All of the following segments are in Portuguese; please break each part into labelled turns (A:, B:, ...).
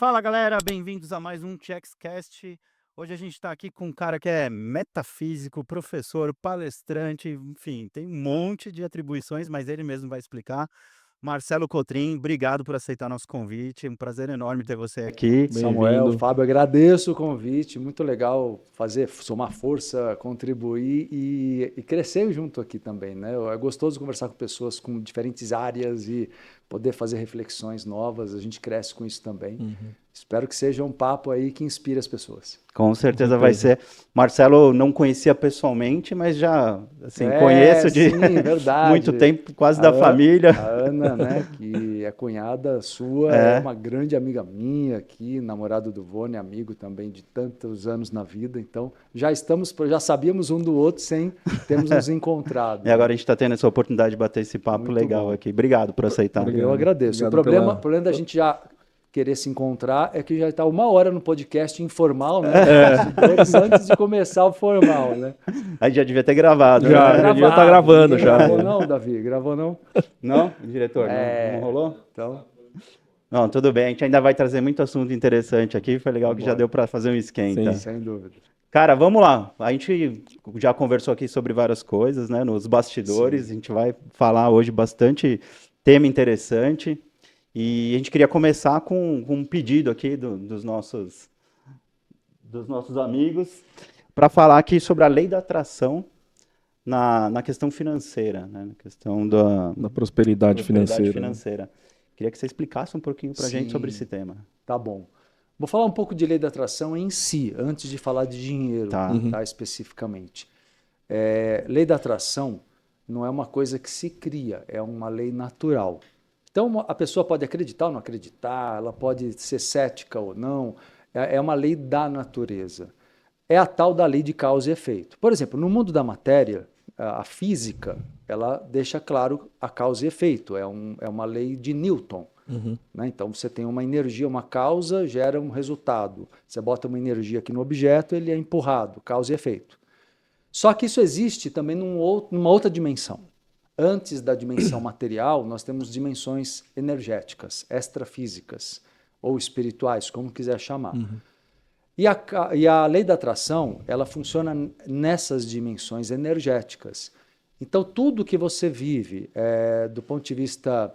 A: Fala galera, bem-vindos a mais um ChecksCast. Hoje a gente está aqui com um cara que é metafísico, professor, palestrante, enfim, tem um monte de atribuições, mas ele mesmo vai explicar. Marcelo Cotrim, obrigado por aceitar nosso convite, um prazer enorme ter você aqui.
B: Samuel,
C: Bem-vindo.
B: Fábio, agradeço o convite, muito legal somar força, contribuir e crescer junto aqui também, né? É gostoso conversar com pessoas com diferentes áreas e poder fazer reflexões novas, a gente cresce com isso também. Espero que seja um papo aí que inspire as pessoas.
A: Com certeza vai ser. Marcelo não conhecia pessoalmente, mas já conheço de
B: verdade.
A: muito tempo, quase da família.
B: A Ana, né, que é cunhada sua, é uma grande amiga minha aqui, namorado do Vone, amigo também de tantos anos na vida. Então, já sabíamos um do outro sem termos nos encontrado.
A: E agora a gente está tendo essa oportunidade de bater esse papo
B: Muito
A: legal
B: bom.
A: aqui. Obrigado por aceitar.
B: Eu agradeço.
C: Obrigado
B: O problema da gente já querer se encontrar é que já está 1 hora no podcast informal, né? Antes de começar o formal, né?
A: A gente já devia ter gravado.
C: Já devia estar gravando já.
B: Gravou não, Davi? Gravou não?
A: Não, diretor? Não rolou?
B: Então,
A: Não, tudo bem. A gente ainda vai trazer muito assunto interessante aqui. Foi legal que já deu para fazer um esquenta.
C: Sim.
B: sem dúvida.
A: Cara, vamos lá. A gente já conversou aqui sobre várias coisas, né? Nos bastidores.
B: Sim.
A: A gente vai falar hoje bastante tema interessante. E a gente queria começar com um pedido aqui dos nossos amigos para falar aqui sobre a lei da atração na questão financeira, né? Na questão da
C: prosperidade financeira.
A: financeira. Queria que você explicasse um pouquinho para a gente sobre esse tema.
B: Tá bom. Vou falar um pouco de lei da atração em si, antes de falar de dinheiro, tá, especificamente. Lei da atração não é uma coisa que se cria, é uma lei natural. Então, a pessoa pode acreditar ou não acreditar, ela pode ser cética ou não, é uma lei da natureza. É a tal da lei de causa e efeito. Por exemplo, no mundo da matéria, a física, ela deixa claro a causa e efeito, é uma lei de Newton. Né? Então, você tem uma energia, uma causa gera um resultado. Você bota uma energia aqui no objeto, ele é empurrado, causa e efeito. Só que isso existe também numa outra dimensão. Antes da dimensão material, nós temos dimensões energéticas, extrafísicas ou espirituais, como quiser chamar. E a lei da atração, ela funciona nessas dimensões energéticas. Então, tudo que você vive, do ponto de vista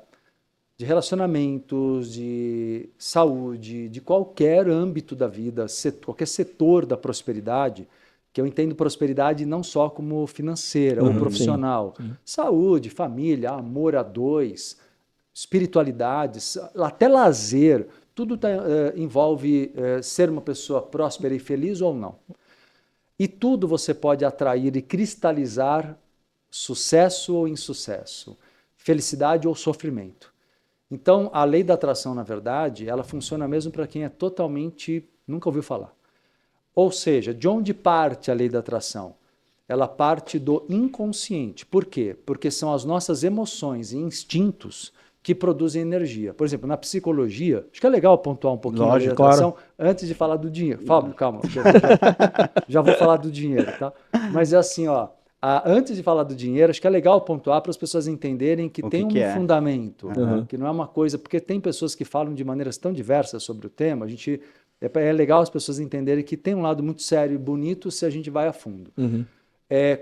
B: de relacionamentos, de saúde, de qualquer âmbito da vida, qualquer setor da prosperidade, que eu entendo prosperidade não só como financeira ou profissional. Saúde, família, amor a dois, espiritualidades, até lazer, tudo envolve ser uma pessoa próspera e feliz ou não. E tudo você pode atrair e cristalizar sucesso ou insucesso, felicidade ou sofrimento. Então, a lei da atração, na verdade, ela funciona mesmo para quem é totalmente, nunca ouviu falar. Ou seja, de onde parte a lei da atração? Ela parte do inconsciente. Por quê? Porque são as nossas emoções e instintos que produzem energia. Por exemplo, na psicologia, acho que é legal pontuar um pouquinho a lei da atração antes de falar do dinheiro. Fábio, calma, já vou falar do dinheiro, tá? Mas é assim, ó, antes de falar do dinheiro, acho que é legal pontuar para as pessoas entenderem que tem um fundamento, que não é uma coisa, porque tem pessoas que falam de maneiras tão diversas sobre o tema, é legal as pessoas entenderem que tem um lado muito sério e bonito se a gente vai a fundo.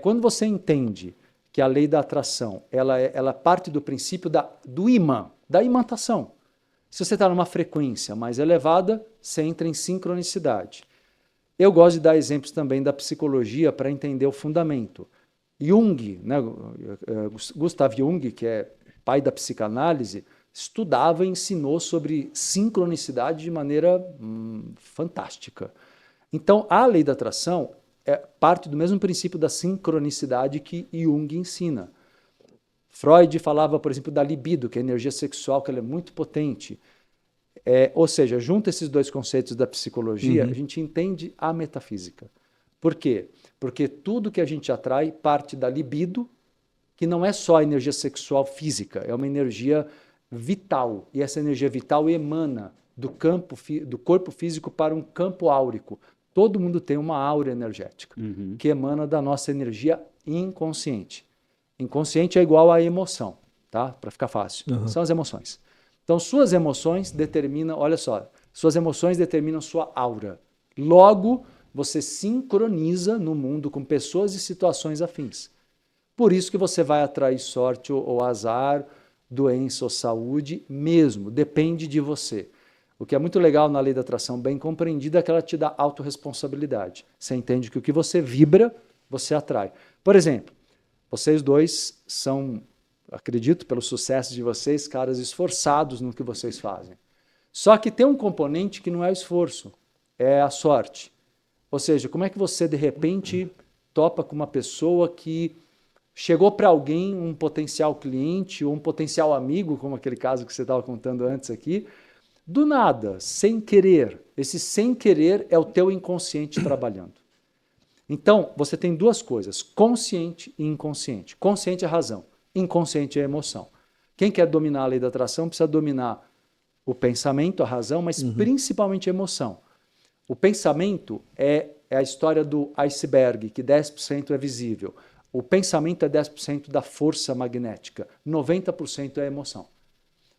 B: Quando você entende que a lei da atração ela parte do princípio do imã, da imantação. Se você está numa frequência mais elevada, você entra em sincronicidade. Eu gosto de dar exemplos também da psicologia para entender o fundamento. Jung, né, Gustav Jung, que é pai da psicanálise, estudava e ensinou sobre sincronicidade de maneira fantástica. Então, a lei da atração parte do mesmo princípio da sincronicidade que Jung ensina. Freud falava, por exemplo, da libido, que é a energia sexual, que ela é muito potente. Ou seja, junta esses dois conceitos da psicologia, a gente entende a metafísica. Por quê? Porque tudo que a gente atrai parte da libido, que não é só a energia sexual física, é uma energia vital. E essa energia vital emana do corpo físico para um campo áurico. Todo mundo tem uma aura energética, que emana da nossa energia inconsciente. Inconsciente é igual a emoção, tá? Para ficar fácil. São as emoções. Então, suas emoções determinam, olha só, Suas emoções determinam sua aura. Logo, você sincroniza no mundo com pessoas e situações afins. Por isso que você vai atrair sorte ou azar, doença ou saúde mesmo. Depende de você. O que é muito legal na lei da atração bem compreendida é que ela te dá autorresponsabilidade. Você entende que o que você vibra, você atrai. Por exemplo, vocês dois são, acredito, pelo sucesso de vocês, caras esforçados no que vocês fazem. Só que tem um componente que não é o esforço, é a sorte. Ou seja, como é que você, de repente, topa com uma pessoa que chegou para alguém, um potencial cliente ou um potencial amigo, como aquele caso que você estava contando antes aqui, do nada, sem querer. Esse sem querer é o teu inconsciente trabalhando. Então, você tem duas coisas, consciente e inconsciente. Consciente é razão, inconsciente é emoção. Quem quer dominar a lei da atração precisa dominar o pensamento, a razão, mas principalmente a emoção. O pensamento é a história do iceberg, que 10% é visível. O pensamento é 10% da força magnética, 90% é a emoção.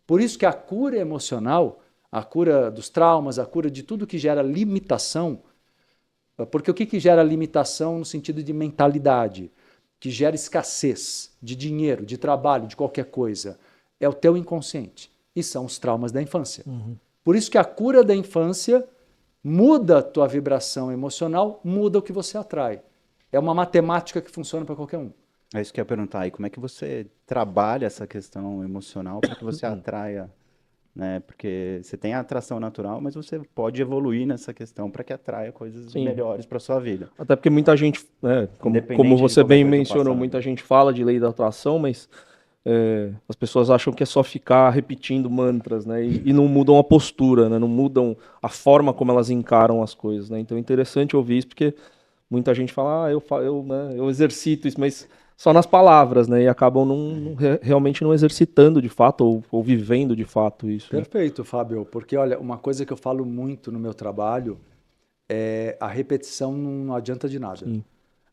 B: Por isso que a cura emocional, a cura dos traumas, a cura de tudo que gera limitação, porque o que gera limitação no sentido de mentalidade, que gera escassez de dinheiro, de trabalho, de qualquer coisa, é o teu inconsciente. E são os traumas da infância. Por isso que a cura da infância muda a tua vibração emocional, muda o que você atrai. É uma matemática que funciona para qualquer um.
A: É isso que eu ia perguntar. E como é que você trabalha essa questão emocional para que você atraia, né? Porque você tem a atração natural, mas você pode evoluir nessa questão para que atraia coisas melhores para sua vida.
C: Até porque muita gente, né, como você bem mencionou, muita gente fala de lei da atração, mas as pessoas acham que é só ficar repetindo mantras, né? E não mudam a postura, né? Não mudam a forma como elas encaram as coisas, né? Então é interessante ouvir isso, porque muita gente fala, eu exercito isso, mas só nas palavras, né? E acabam realmente não exercitando de fato ou vivendo de fato isso.
B: Perfeito, né? Fábio, porque olha, uma coisa que eu falo muito no meu trabalho é a repetição não adianta de nada. Sim.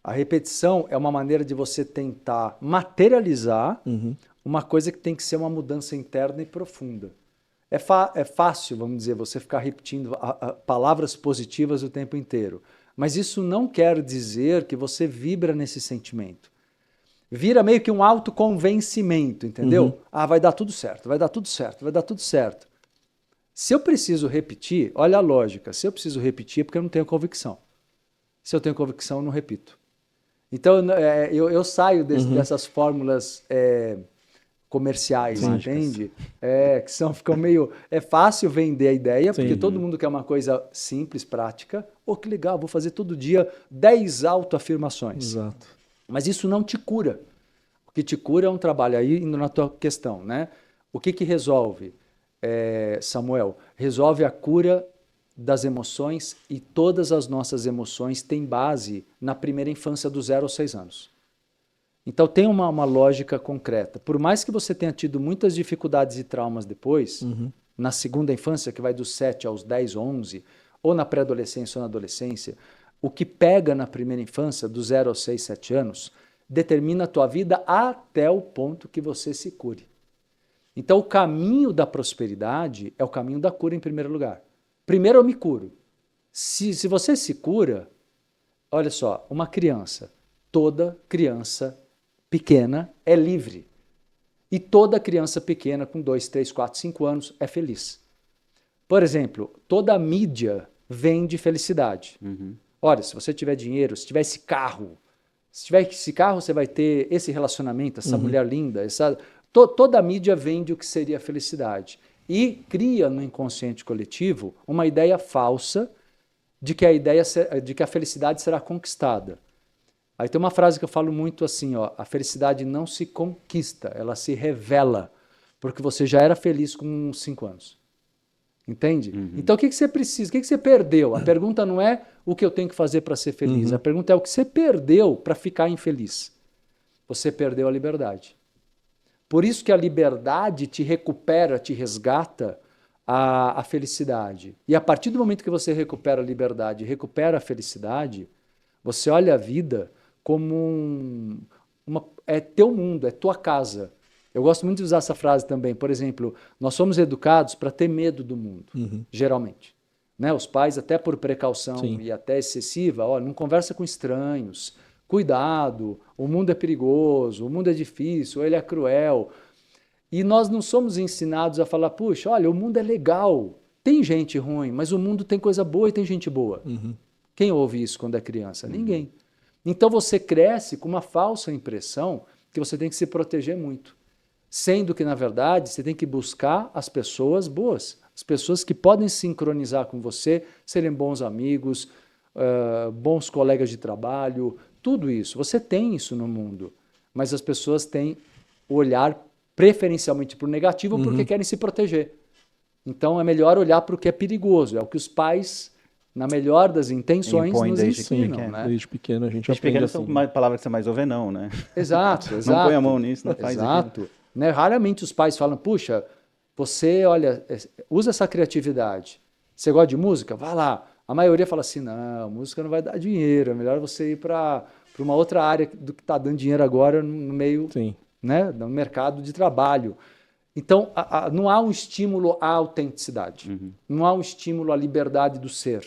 B: A repetição é uma maneira de você tentar materializar uma coisa que tem que ser uma mudança interna e profunda. É fácil, vamos dizer, você ficar repetindo palavras positivas o tempo inteiro. Mas isso não quer dizer que você vibra nesse sentimento. Vira meio que um autoconvencimento, entendeu? Vai dar tudo certo, vai dar tudo certo, vai dar tudo certo. Se eu preciso repetir, olha a lógica, se eu preciso repetir é porque eu não tenho convicção. Se eu tenho convicção, eu não repito. Então, eu saio dessas fórmulas comerciais, entende? Ficam meio... É fácil vender a ideia, porque todo mundo quer uma coisa simples, prática. Que legal, vou fazer todo dia 10 autoafirmações.
C: Exato.
B: Mas isso não te cura. O que te cura é um trabalho aí, indo na tua questão, né? O que resolve, Samuel? Resolve a cura das emoções, e todas as nossas emoções têm base na primeira infância, dos 0 aos 6 anos. Então tem uma lógica concreta. Por mais que você tenha tido muitas dificuldades e traumas depois, na segunda infância, que vai dos 7 aos 10, 11, ou na pré-adolescência ou na adolescência, o que pega na primeira infância, dos 0 aos 6, 7 anos, determina a tua vida até o ponto que você se cure. Então o caminho da prosperidade é o caminho da cura em primeiro lugar. Primeiro eu me curo. Se você se cura, olha só, uma criança, toda criança pequena é livre. E toda criança pequena com 2, 3, 4, 5 anos é feliz. Por exemplo, toda a mídia vende felicidade. Olha, se você tiver dinheiro, se tiver esse carro, você vai ter esse relacionamento, essa mulher linda, toda a mídia vende o que seria a felicidade. E cria no inconsciente coletivo uma ideia falsa de que a felicidade será conquistada. Aí tem uma frase que eu falo muito assim, a felicidade não se conquista, ela se revela, porque você já era feliz com 5 anos. Entende? Então o que você precisa? O que você perdeu? A pergunta não é o que eu tenho que fazer para ser feliz, a pergunta é o que você perdeu para ficar infeliz. Você perdeu a liberdade. Por isso que a liberdade te recupera, te resgata a felicidade. E a partir do momento que você recupera a liberdade, recupera a felicidade, você olha a vida como é teu mundo, é tua casa. Eu gosto muito de usar essa frase também. Por exemplo, nós somos educados para ter medo do mundo, geralmente. né? Os pais, até por precaução
C: Sim.
B: e até excessiva, ó, não conversa com estranhos, cuidado, o mundo é perigoso, o mundo é difícil, ele é cruel. E nós não somos ensinados a falar, puxa, olha, o mundo é legal, tem gente ruim, mas o mundo tem coisa boa e tem gente boa. Quem ouve isso quando é criança? Ninguém. Então você cresce com uma falsa impressão que você tem que se proteger muito. Sendo que, na verdade, você tem que buscar as pessoas boas, as pessoas que podem sincronizar com você, serem bons amigos, bons colegas de trabalho, tudo isso. Você tem isso no mundo, mas as pessoas têm o olhar preferencialmente para o negativo porque querem se proteger. Então é melhor olhar para o que é perigoso, é o que os pais, na melhor das intenções, nos ensinam. Né?
C: Desde pequeno a gente
A: Desde
C: aprende
A: pequeno,
C: assim.
A: uma palavra que você mais ouve é não, né?
B: Exato, exato.
A: Não põe a mão nisso, não faz
B: exato. Né? Raramente os pais falam, puxa, você, olha, usa essa criatividade. Você gosta de música? Vá lá. A maioria fala assim, não, música não vai dar dinheiro, é melhor você ir para uma outra área do que está dando dinheiro agora no meio, né, no mercado de trabalho. Então, não há um estímulo à autenticidade, não há um estímulo à liberdade do ser.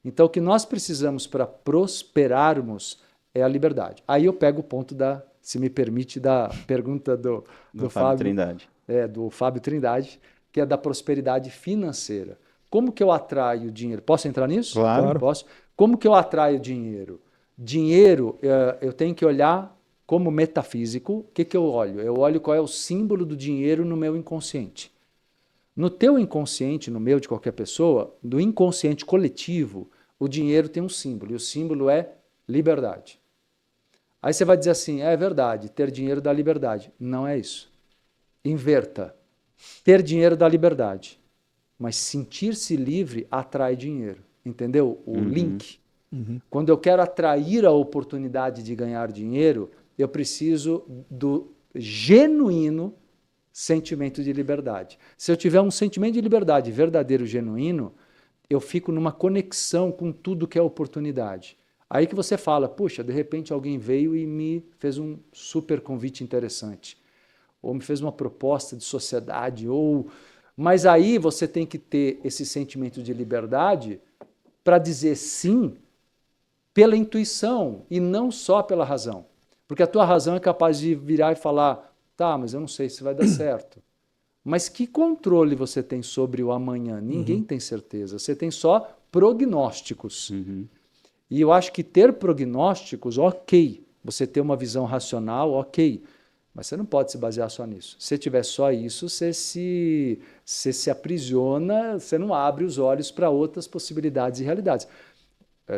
B: Então, o que nós precisamos para prosperarmos é a liberdade. Aí eu pego o ponto se me permite, da pergunta do
A: Fábio Trindade.
B: Do Fábio Trindade, que é da prosperidade financeira. Como que eu atraio dinheiro? Posso entrar nisso?
A: Claro.
B: Posso. Como que eu atraio dinheiro? Dinheiro, eu tenho que olhar como metafísico. O que eu olho? Eu olho qual é o símbolo do dinheiro no meu inconsciente. No teu inconsciente, no meu, de qualquer pessoa, do inconsciente coletivo, o dinheiro tem um símbolo, e o símbolo é liberdade. Aí você vai dizer assim, é verdade, ter dinheiro dá liberdade. Não é isso. Inverta. Ter dinheiro dá liberdade, mas sentir-se livre atrai dinheiro. Entendeu? O link. Quando eu quero atrair a oportunidade de ganhar dinheiro, eu preciso do genuíno sentimento de liberdade. Se eu tiver um sentimento de liberdade verdadeiro, genuíno, eu fico numa conexão com tudo que é oportunidade. Aí que você fala, puxa, de repente alguém veio e me fez um super convite interessante, ou me fez uma proposta de sociedade, mas aí você tem que ter esse sentimento de liberdade para dizer sim pela intuição e não só pela razão. Porque a tua razão é capaz de virar e falar, tá, mas eu não sei se vai dar certo. Mas que controle você tem sobre o amanhã? Ninguém tem certeza. Você tem só prognósticos. E eu acho que ter prognósticos, ok. Você ter uma visão racional, ok. Mas você não pode se basear só nisso. Se tiver só isso, você se aprisiona, você não abre os olhos para outras possibilidades e realidades.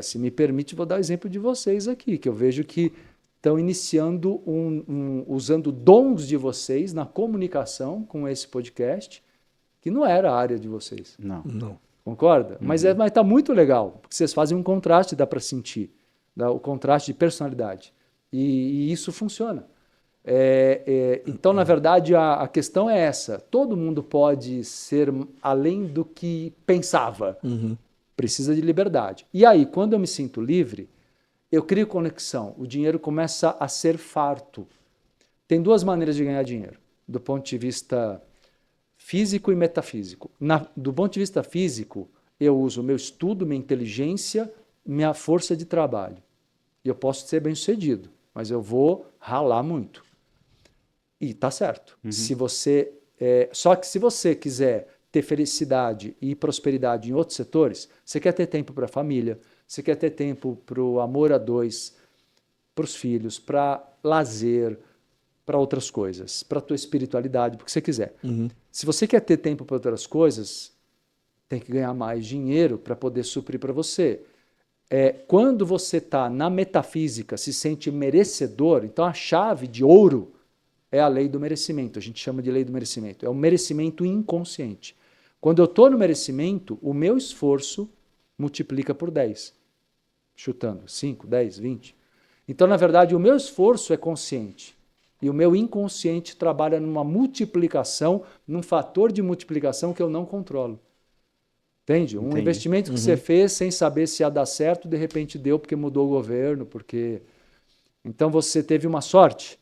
B: Se me permite, vou dar o exemplo de vocês aqui, que eu vejo que estão iniciando, usando dons de vocês na comunicação com esse podcast, que não era a área de vocês.
A: Não.
B: Concorda? Mas está muito legal, porque vocês fazem um contraste, dá para sentir, o contraste de personalidade. E isso funciona. Então, na verdade, a questão é essa. Todo mundo pode ser além do que pensava. Precisa de liberdade. E aí, quando eu me sinto livre, eu crio conexão. O dinheiro começa a ser farto. Tem duas maneiras de ganhar dinheiro, do ponto de vista físico e metafísico. Do ponto de vista físico, eu uso meu estudo, minha inteligência, minha força de trabalho. E eu posso ser bem-sucedido, mas eu vou ralar muito. E tá certo. Só que se você quiser ter felicidade e prosperidade em outros setores, você quer ter tempo para a família, você quer ter tempo para o amor a dois, para os filhos, para lazer, para outras coisas, para a tua espiritualidade, porque você quiser. Se você quer ter tempo para outras coisas, tem que ganhar mais dinheiro para poder suprir para você. Quando você está na metafísica, se sente merecedor, então a chave de ouro é a lei do merecimento. A gente chama de lei do merecimento. É o merecimento inconsciente. Quando eu estou no merecimento, o meu esforço multiplica por 10. Chutando, 5, 10, 20. Então, na verdade, o meu esforço é consciente. E o meu inconsciente trabalha numa multiplicação, num fator de multiplicação que eu não controlo. Entende? Um investimento que você fez sem saber se ia dar certo, de repente deu porque mudou o governo, porque... Então, você teve uma sorte.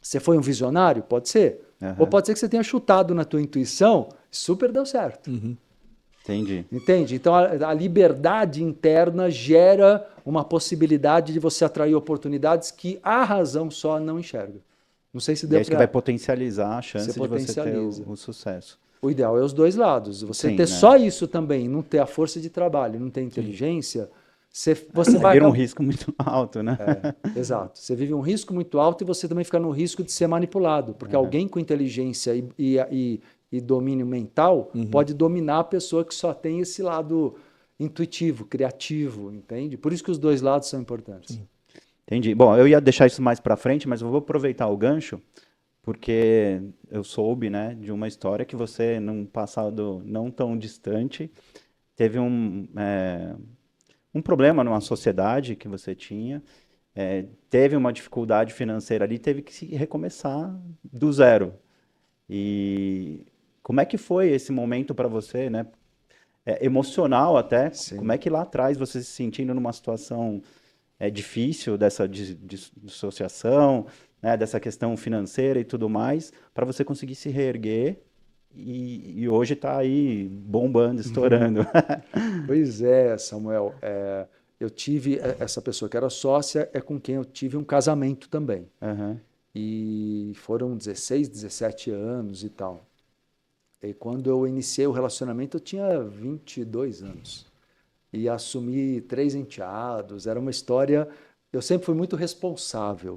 B: Você foi um visionário? Pode ser. Ou pode ser que você tenha chutado na tua intuição, super deu certo.
A: Entendi.
B: Entende? Então, a liberdade interna gera uma possibilidade de você atrair oportunidades que a razão só não enxerga. Não sei se
A: E
B: deu
A: é isso que vai potencializar a chance de você ter o sucesso.
B: O ideal é os dois lados. Você
A: Sim,
B: ter
A: né?
B: só isso também, não ter a força de trabalho, não ter inteligência, você vai
A: vira um
B: acabar...
A: risco muito alto, né?
B: Exato. Você vive um risco muito alto e você também fica no risco de ser manipulado, porque alguém com inteligência e domínio mental pode dominar a pessoa que só tem esse lado intuitivo, criativo, entende? Por isso que os dois lados são importantes.
A: Entendi. Bom, eu ia deixar isso mais para frente, mas eu vou aproveitar o gancho, porque eu soube, né, de uma história que você, num passado não tão distante, teve um problema numa sociedade que você tinha, teve uma dificuldade financeira ali, teve que se recomeçar do zero. E como é que foi esse momento para você, né? Emocional até,
B: Sim.
A: como é que lá atrás você se sentindo numa situação difícil dessa dissociação, né, dessa questão financeira e tudo mais, para você conseguir se reerguer e hoje está aí bombando, estourando.
B: Pois é, Samuel. Eu tive essa pessoa que era sócia, é com quem eu tive um casamento também.
A: Uhum.
B: E foram 16, 17 anos e tal. E quando eu iniciei o relacionamento, eu tinha 22 anos. E assumi 3 enteados. Era uma história... Eu sempre fui muito responsável.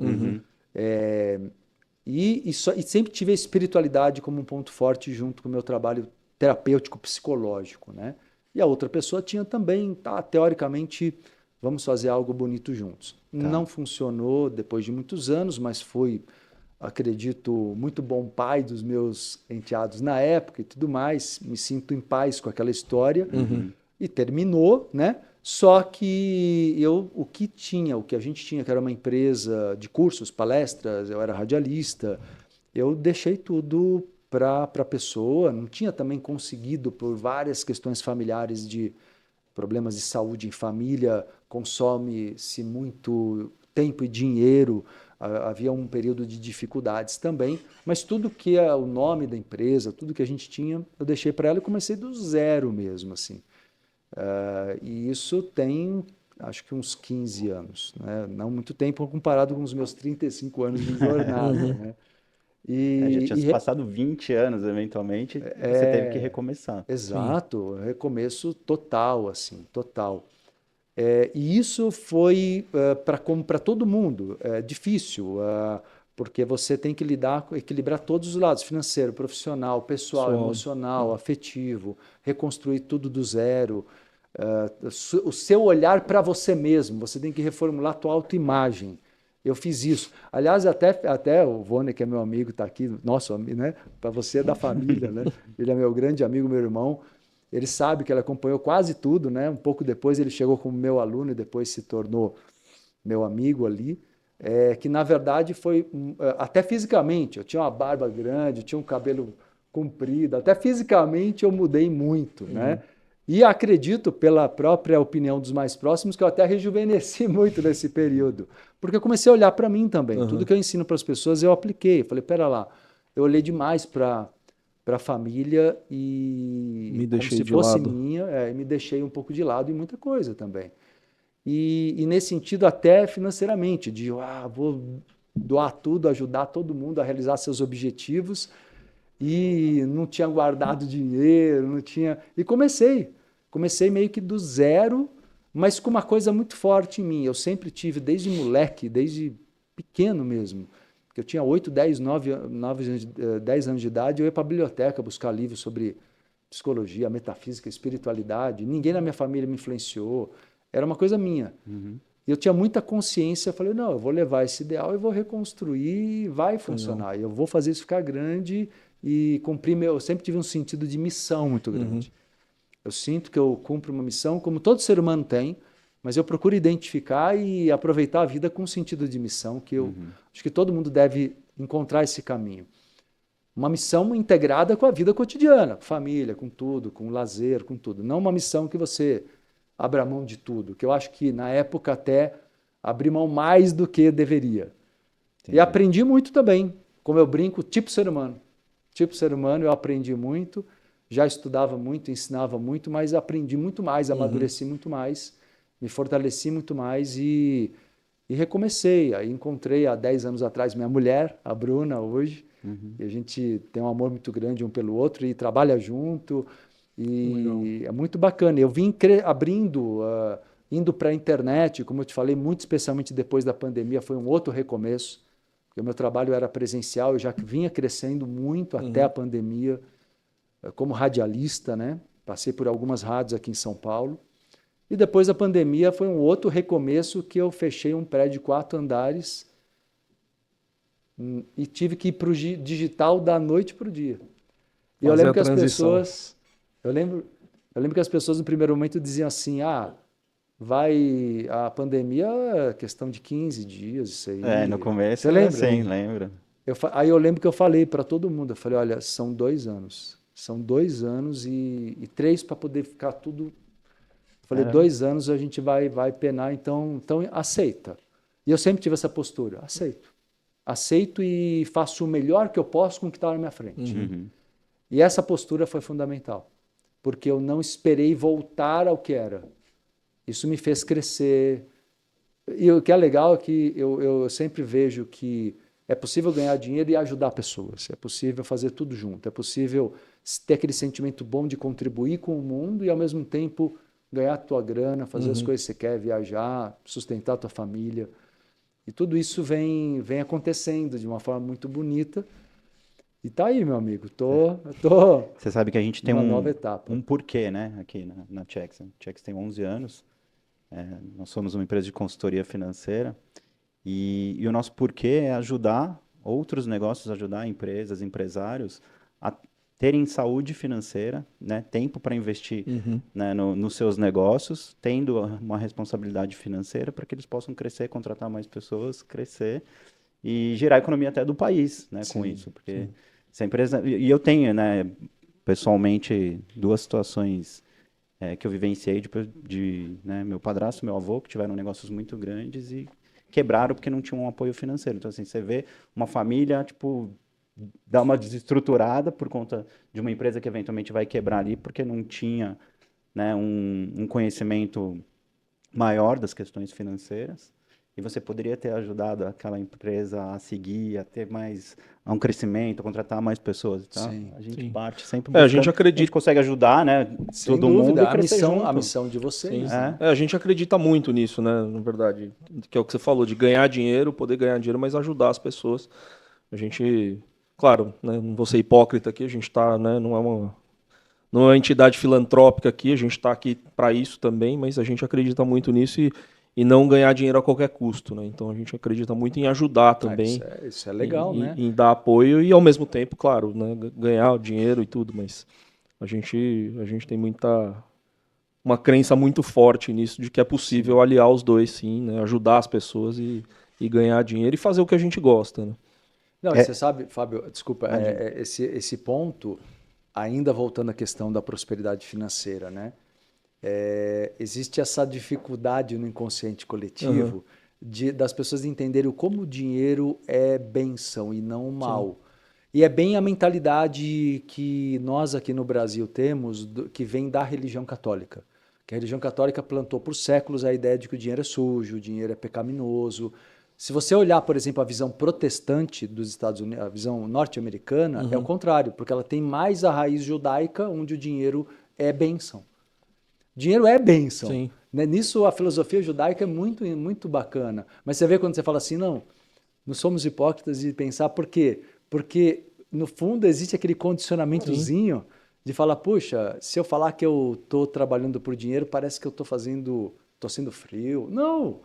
B: E sempre tive a espiritualidade como um ponto forte junto com o meu trabalho terapêutico psicológico, né? E a outra pessoa tinha também, teoricamente, vamos fazer algo bonito juntos. Não funcionou depois de muitos anos, mas fui, acredito, muito bom pai dos meus enteados na época e tudo mais. Me sinto em paz com aquela história. E terminou, né? Só que o que a gente tinha, que era uma empresa de cursos, palestras, eu era radialista, eu deixei tudo para a pessoa, não tinha também conseguido, por várias questões familiares de problemas de saúde em família, consome-se muito tempo e dinheiro, havia um período de dificuldades também, mas tudo que é o nome da empresa, tudo que a gente tinha, eu deixei para ela e comecei do zero mesmo, assim. E isso tem, acho que uns 15 anos, né? Não muito tempo comparado com os meus 35 anos de jornada, né?
A: Já
B: E,
A: tinha
B: e
A: se
B: re-
A: passado 20 anos, eventualmente, e você teve que recomeçar.
B: Exato, recomeço total, assim, total. E isso foi como para todo mundo difícil, porque você tem que equilibrar todos os lados, financeiro, profissional, pessoal, emocional, afetivo, reconstruir tudo do zero. O seu olhar para você mesmo, você tem que reformular a tua autoimagem. Eu fiz isso. Aliás, até o Vone, que é meu amigo, está aqui, nosso amigo, né? Para você é da família, né? Ele é meu grande amigo, meu irmão. Ele sabe que ele acompanhou quase tudo, né? Um pouco depois ele chegou como meu aluno e depois se tornou meu amigo ali. Que na verdade foi até fisicamente. Eu tinha uma barba grande, eu tinha um cabelo comprido. Até fisicamente eu mudei muito, né? E acredito, pela própria opinião dos mais próximos, que eu até rejuvenesci muito nesse período. Porque eu comecei a olhar para mim também. Tudo que eu ensino para as pessoas eu apliquei. Eu falei, pera lá, eu olhei demais para a família e
C: Me
B: como
C: deixei
B: se
C: de
B: fosse
C: lado.
B: minha, e me deixei um pouco de lado em muita coisa também. E nesse sentido até financeiramente, de vou doar tudo, ajudar todo mundo a realizar seus objetivos e não tinha guardado dinheiro, não tinha... E comecei meio que do zero, mas com uma coisa muito forte em mim. Eu sempre tive, desde moleque, desde pequeno mesmo, que eu tinha 8, 10, 10 anos de idade, eu ia para a biblioteca buscar livros sobre psicologia, metafísica, espiritualidade. Ninguém na minha família me influenciou. Era uma coisa minha. Eu tinha muita consciência, eu falei, não, eu vou levar esse ideal e vou reconstruir e vai funcionar. Eu vou fazer isso ficar grande e cumprir meu... Eu sempre tive um sentido de missão muito grande. Eu sinto que eu cumpro uma missão, como todo ser humano tem, mas eu procuro identificar e aproveitar a vida com um sentido de missão, que eu acho que todo mundo deve encontrar esse caminho. Uma missão integrada com a vida cotidiana, com família, com tudo, com lazer, com tudo. Não uma missão que você abra mão de tudo, que eu acho que na época até abri mão mais do que deveria. Entendi. E aprendi muito também, como eu brinco, tipo ser humano. Tipo ser humano, eu aprendi muito. já estudava muito, ensinava muito, mas aprendi muito mais, amadureci muito mais, me fortaleci muito mais e recomecei. Aí encontrei há 10 anos atrás minha mulher, a Bruna, hoje, e a gente tem um amor muito grande um pelo outro e trabalha junto, e é muito bacana. Eu vim abrindo, indo para a internet, como eu te falei, muito especialmente depois da pandemia, foi um outro recomeço, porque o meu trabalho era presencial, eu já vinha crescendo muito até a pandemia, como radialista, né? Passei por algumas rádios aqui em São Paulo. E depois da pandemia foi um outro recomeço que eu fechei um prédio de 4 andares e tive que ir para o digital da noite para o dia. E eu
C: Fazer
B: lembro
C: a
B: que as
C: transição.
B: pessoas, eu lembro que as pessoas no primeiro momento diziam assim, vai a pandemia é questão de 15 dias, isso aí.
A: No começo
B: Você
A: era
B: lembra?
A: assim, lembro.
B: Aí eu lembro que eu falei para todo mundo, eu falei, olha, são 2 anos. São 2 anos e 3 para poder ficar tudo. Eu falei, 2 anos a gente vai penar, então aceita. E eu sempre tive essa postura, aceito. Aceito e faço o melhor que eu posso com o que está na minha frente. E essa postura foi fundamental, porque eu não esperei voltar ao que era. Isso me fez crescer. E o que é legal é que eu sempre vejo que é possível ganhar dinheiro e ajudar pessoas. É possível fazer tudo junto. É possível ter aquele sentimento bom de contribuir com o mundo e, ao mesmo tempo, ganhar a tua grana, fazer as coisas que você quer, viajar, sustentar a tua família. E tudo isso vem acontecendo de uma forma muito bonita. E tá aí, meu amigo. Tô
A: Você sabe que a gente tem
B: numa nova etapa.
A: um porquê, né, aqui na Chex. A Chex tem 11 anos. Nós somos uma empresa de consultoria financeira. E o nosso porquê é ajudar outros negócios, ajudar empresas, empresários a terem saúde financeira, né, tempo para investir né, nos seus negócios, tendo uma responsabilidade financeira para que eles possam crescer, contratar mais pessoas, crescer e gerar economia até do país, né, com isso. Porque se a empresa... E eu tenho, né, pessoalmente, 2 situações que eu vivenciei de né, meu padrasto, meu avô, que tiveram negócios muito grandes e quebraram porque não tinham um apoio financeiro. Então, assim, você vê uma família, tipo, dar uma desestruturada por conta de uma empresa que eventualmente vai quebrar ali porque não tinha, né, um conhecimento maior das questões financeiras. E você poderia ter ajudado aquela empresa a seguir, a ter a um crescimento, a contratar mais pessoas, tá? A gente parte sempre buscando,
C: a gente acredita,
A: a gente consegue ajudar, né,
B: Sem
A: todo
B: dúvida,
A: mundo e crescer junto.
B: a missão de vocês. Né?
C: a gente acredita muito nisso, né? Na verdade, que é o que você falou, de ganhar dinheiro, poder ganhar dinheiro, mas ajudar as pessoas. A gente, claro, né, não vou ser hipócrita aqui, a gente está, né, não é uma entidade filantrópica aqui, a gente está aqui para isso também, mas a gente acredita muito nisso e não ganhar dinheiro a qualquer custo, né? Então a gente acredita muito em ajudar também,
B: isso é legal, né?
C: em dar apoio e ao mesmo tempo, claro, né, ganhar o dinheiro e tudo, mas a gente tem uma crença muito forte nisso de que é possível aliar os dois, sim, né? Ajudar as pessoas e ganhar dinheiro e fazer o que a gente gosta, né?
B: Não, você sabe, Fábio, desculpa, esse ponto, ainda voltando à questão da prosperidade financeira, né? Existe essa dificuldade no inconsciente coletivo das pessoas entenderem como o dinheiro é bênção e não mal. E é bem a mentalidade que nós aqui no Brasil temos, que vem da religião católica. Que a religião católica plantou por séculos a ideia de que o dinheiro é sujo, o dinheiro é pecaminoso. Se você olhar, por exemplo, a visão protestante dos Estados Unidos, a visão norte-americana, é o contrário, porque ela tem mais a raiz judaica, onde o dinheiro é bênção. Dinheiro é bênção. Né? Nisso a filosofia judaica é muito, muito bacana. Mas você vê quando você fala assim, não somos hipócritas de pensar por quê? Porque, no fundo, existe aquele condicionamentozinho de falar, puxa, se eu falar que eu estou trabalhando por dinheiro, parece que eu estou sendo frio. Não!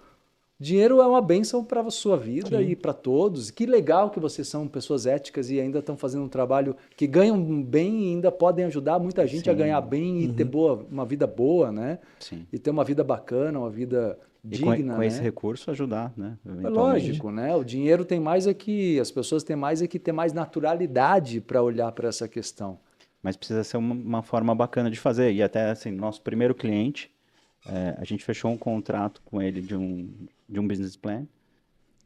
B: Dinheiro é uma bênção para a sua vida e para todos. Que legal que vocês são pessoas éticas e ainda estão fazendo um trabalho que ganham bem e ainda podem ajudar muita gente a ganhar bem e ter uma vida boa, né?
A: Sim.
B: E ter uma vida bacana, uma vida digna,
A: com
B: né?
A: esse recurso ajudar, né?
B: É lógico, né? O dinheiro tem mais as pessoas têm mais que ter mais naturalidade para olhar para essa questão.
A: Mas precisa ser uma forma bacana de fazer. E até, assim, nosso primeiro cliente, a gente fechou um contrato com ele de um business plan.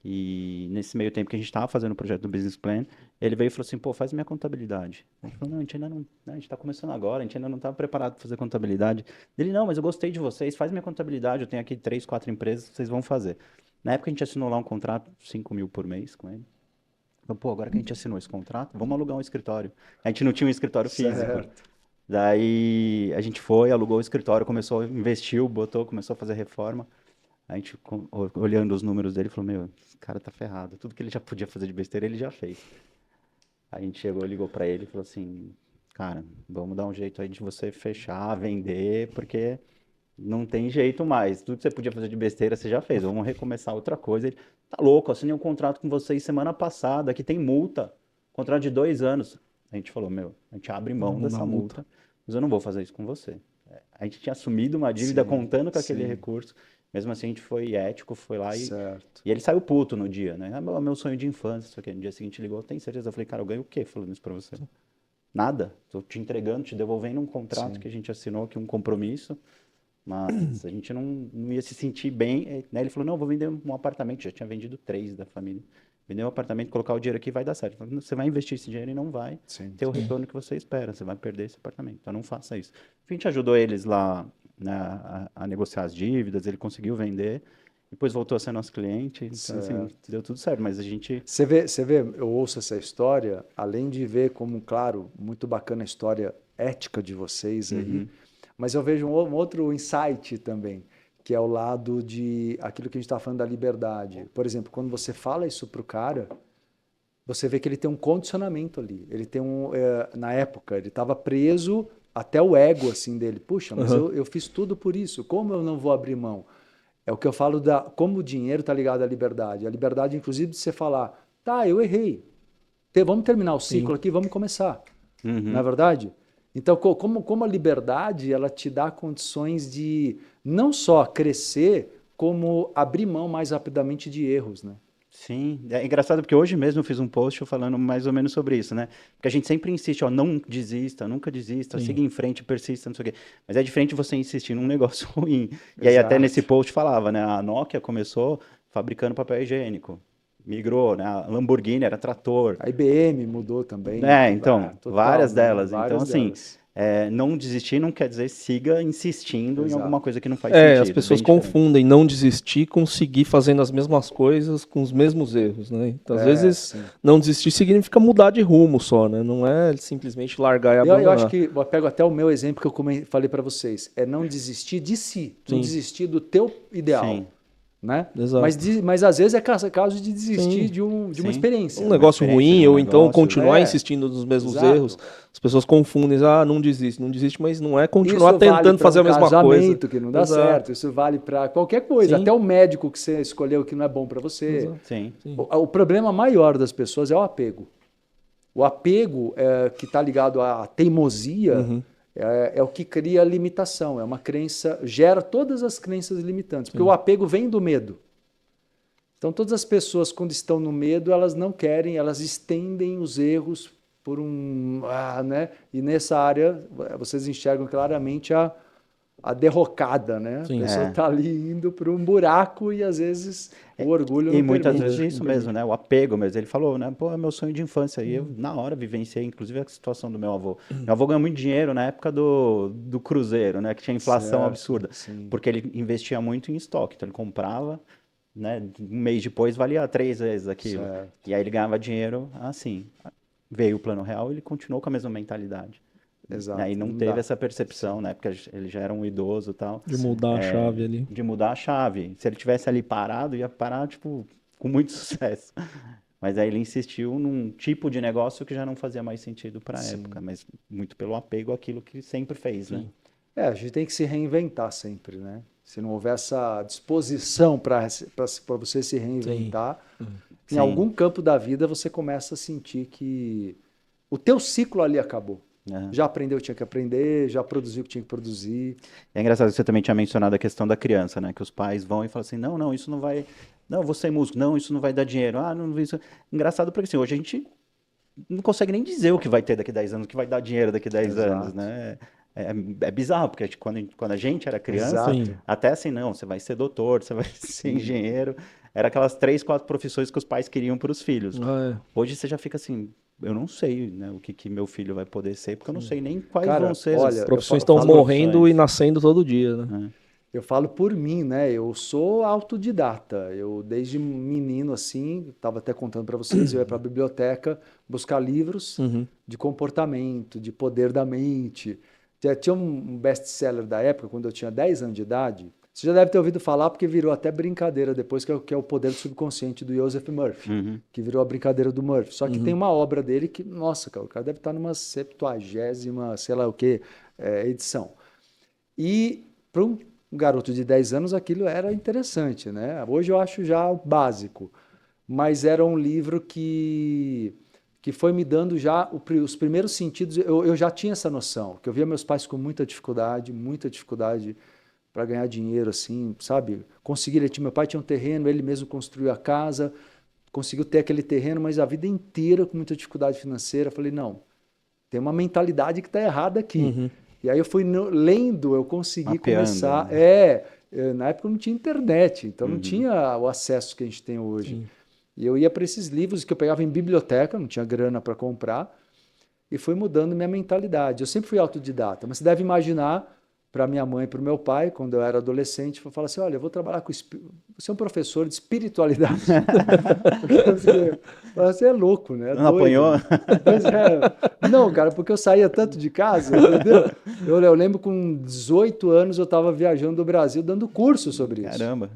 A: E nesse meio tempo que a gente estava fazendo o projeto do Business Plan, ele veio e falou assim, pô, faz minha contabilidade. A gente falou, não, a gente ainda não, né, a gente está começando agora, a gente ainda não estava preparado para fazer contabilidade. Ele, não, mas eu gostei de vocês, faz minha contabilidade, eu tenho aqui 3, 4 empresas, vocês vão fazer. Na época a gente assinou lá um contrato, 5 mil por mês com ele. Falei, pô, agora que a gente assinou esse contrato, vamos alugar um escritório. A gente não tinha um escritório físico.
B: Certo.
A: Daí a gente foi, alugou o escritório, começou, investiu, botou, começou a fazer reforma. A gente, olhando os números dele, falou, meu, esse cara tá ferrado. Tudo que ele já podia fazer de besteira, ele já fez. Aí a gente chegou, ligou pra ele e falou assim, cara, vamos dar um jeito aí de você fechar, vender, porque não tem jeito mais. Tudo que você podia fazer de besteira, você já fez. Vamos recomeçar outra coisa. Ele, tá louco, assinei um contrato com vocês semana passada, que tem multa. Contrato de 2 anos. A gente falou, meu, a gente abre mão dessa multa, mas eu não vou fazer isso com você. A gente tinha assumido uma dívida contando com aquele recurso. Mesmo assim, a gente foi ético, foi lá e ele saiu puto no dia, né? Meu sonho de infância, isso aqui. No dia seguinte ligou, tem certeza? Eu falei, cara, eu ganho o quê falando isso pra você? Nada. Tô te entregando, te devolvendo um contrato que a gente assinou aqui, um compromisso, mas a gente não ia se sentir bem, né? Ele falou, não, eu vou vender um apartamento, já tinha vendido 3 da família. Vender um apartamento, colocar o dinheiro aqui vai dar certo. Falei, você vai investir esse dinheiro e não vai ter o retorno que você espera, você vai perder esse apartamento, então não faça isso. A gente ajudou eles lá, né, a negociar as dívidas, ele conseguiu vender, depois voltou a ser nosso cliente, então assim, deu tudo certo, mas a gente...
B: Você vê, eu ouço essa história, além de ver como, claro, muito bacana a história ética de vocês aí, mas eu vejo um outro insight também, que é o lado de aquilo que a gente está falando da liberdade. Por exemplo, quando você fala isso para o cara, você vê que ele tem um condicionamento ali. Ele tem na época, ele estava preso até o ego assim dele. Puxa, mas eu fiz tudo por isso. Como eu não vou abrir mão? É o que eu falo como o dinheiro está ligado à liberdade. A liberdade, inclusive, de você falar, tá, eu errei. Vamos terminar o ciclo aqui, vamos começar. Não é verdade? Então, como a liberdade, ela te dá condições de não só crescer, como abrir mão mais rapidamente de erros, né?
A: Sim, é engraçado porque hoje mesmo eu fiz um post falando mais ou menos sobre isso, né? Porque a gente sempre insiste, ó, não desista, nunca desista, siga em frente, persista, não sei o quê. Mas é diferente você insistir num negócio ruim. E aí até nesse post falava, né? A Nokia começou fabricando papel higiênico, migrou, né? A Lamborghini era trator.
B: A IBM mudou também.
A: Então,
B: total,
A: várias
B: né?
A: delas.
B: Várias
A: Então, assim,
B: delas.
A: não desistir não quer dizer siga insistindo em alguma coisa que não faz sentido.
C: As pessoas confundem não desistir com seguir fazendo as mesmas coisas com os mesmos erros, né? Então, às vezes, não desistir significa mudar de rumo só, né? Não é simplesmente largar e abandonar.
B: Eu acho que, eu pego até o meu exemplo que eu falei para vocês, é não desistir de si, não desistir do teu ideal.
C: Sim.
B: Né?
C: Exato.
B: Mas às vezes é caso de desistir de uma experiência.
C: Um negócio ruim, ou então continuar insistindo nos mesmos erros. As pessoas confundem, não desiste, mas não é continuar tentando fazer a mesma coisa.
B: Casamento que não dá certo, isso vale para qualquer coisa, até o médico que você escolheu que não é bom para você. O problema maior das pessoas é o apego. O apego que está ligado à teimosia é o que cria limitação, é uma crença, gera todas as crenças limitantes, porque o apego vem do medo. Então todas as pessoas quando estão no medo, elas não querem, elas estendem os erros por né? E nessa área vocês enxergam claramente a derrocada, né? A pessoa está ali indo para um buraco e às vezes o orgulho não
A: E muitas vezes isso mesmo, né? O apego mesmo. Ele falou, né? Pô, é meu sonho de infância. E eu, na hora, vivenciei, inclusive, a situação do meu avô. Meu avô ganhou muito dinheiro na época do Cruzeiro, né? Que tinha inflação absurda. Porque ele investia muito em estoque. Então, ele comprava, né? Um mês depois, valia 3 vezes aquilo. E aí, ele ganhava dinheiro assim. Veio o Plano Real e ele continuou com a mesma mentalidade.
B: Exato.
A: Aí não teve essa percepção, né? Porque ele já era um idoso e tal.
C: De mudar a chave ali.
A: De mudar a chave. Se ele tivesse ali parado, ia parar, tipo, com muito sucesso. Mas aí ele insistiu num tipo de negócio que já não fazia mais sentido para a época. Mas muito pelo apego àquilo que sempre fez, né?
B: A gente tem que se reinventar sempre, né? Se não houver essa disposição para você se reinventar, em algum campo da vida você começa a sentir que o teu ciclo ali acabou. Já aprendeu o que tinha que aprender, já produziu o que tinha que produzir.
A: É engraçado que você também tinha mencionado a questão da criança, né? Que os pais vão e falam assim, não, isso não vai... Não, eu vou ser músico. Não, isso não vai dar dinheiro. Não, isso... Engraçado porque assim, hoje a gente não consegue nem dizer o que vai ter daqui a 10 anos, o que vai dar dinheiro daqui a 10 anos, né? É bizarro, porque quando a gente era criança, até assim, não, você vai ser doutor, você vai ser engenheiro. era aquelas 3, 4 profissões que os pais queriam para os filhos. Hoje você já fica assim, eu não sei, né, o que meu filho vai poder ser, porque eu não sei nem quais vão ser
B: olha,
A: as
C: profissões estão morrendo e nascendo todo dia, né?
B: Eu falo por mim, né? Eu sou autodidata. Eu, desde menino, assim, estava até contando para vocês, eu ia para a biblioteca buscar livros de comportamento, de poder da mente. Já tinha um best-seller da época, quando eu tinha 10 anos de idade. Você já deve ter ouvido falar, porque virou até brincadeira depois, que é o Poder do Subconsciente, do Joseph Murphy, que virou a brincadeira do Murphy. Só que tem uma obra dele que, nossa, cara, o cara deve estar numa 70ª, sei lá o quê, edição. E para um garoto de 10 anos aquilo era interessante, né? Hoje eu acho já básico, mas era um livro que foi me dando já os primeiros sentidos. Eu já tinha essa noção, que eu via meus pais com muita dificuldade para ganhar dinheiro, assim, sabe? Meu pai tinha um terreno, ele mesmo construiu a casa, conseguiu ter aquele terreno, mas a vida inteira com muita dificuldade financeira. Eu falei, não, tem uma mentalidade que está errada aqui. E aí eu fui lendo, eu consegui começar. Na época não tinha internet, então não tinha o acesso que a gente tem hoje. E eu ia para esses livros que eu pegava em biblioteca, não tinha grana para comprar, e fui mudando minha mentalidade. Eu sempre fui autodidata, mas você deve imaginar, para minha mãe e para o meu pai, quando eu era adolescente, eu falava assim, olha, eu vou trabalhar com... Você é um professor de espiritualidade. Você é louco, né?
A: Não apanhou?
B: Pois é. Não, cara, porque eu saía tanto de casa, entendeu? Eu lembro com 18 anos eu estava viajando do Brasil dando curso sobre isso.
A: Caramba.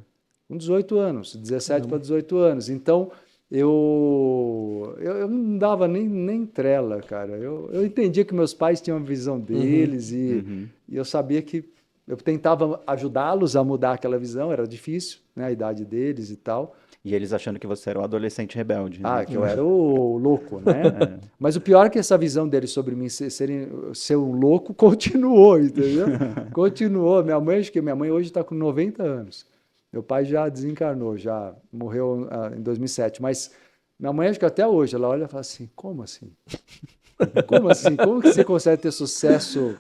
B: Com 18 anos, 17 para 18 anos. Então, eu não dava nem trela, cara. Eu entendia que meus pais tinham a visão deles e eu sabia que eu tentava ajudá-los a mudar aquela visão, era difícil, né, a idade deles e tal.
A: E eles achando que você era o adolescente rebelde. Né?
B: Que eu era o louco, né? Mas o pior é que essa visão deles sobre mim ser um louco continuou, entendeu? Continuou. Acho que minha mãe hoje está com 90 anos. Meu pai já desencarnou, já morreu em 2007. Mas minha mãe, acho que até hoje, ela olha e fala assim, como assim? Como assim? Como que você consegue ter sucesso?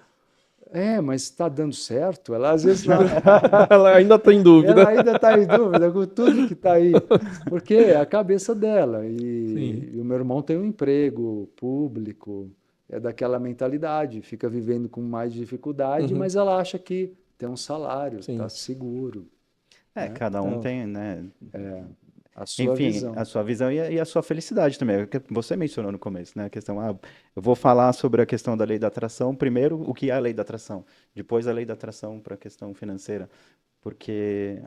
B: Mas está dando certo? Ela às vezes...
C: Ela ainda está em dúvida.
B: Ela ainda está em dúvida com tudo que está aí. Porque é a cabeça dela. E o meu irmão tem um emprego público, é daquela mentalidade, fica vivendo com mais dificuldade, mas ela acha que tem um salário, está seguro.
A: Né? Cada um tem, né?
B: A sua visão.
A: A sua visão e a sua felicidade também. É o que você mencionou no começo, né? A questão, eu vou falar sobre a questão da lei da atração. Primeiro, o que é a lei da atração. Depois, a lei da atração para a questão financeira. Porque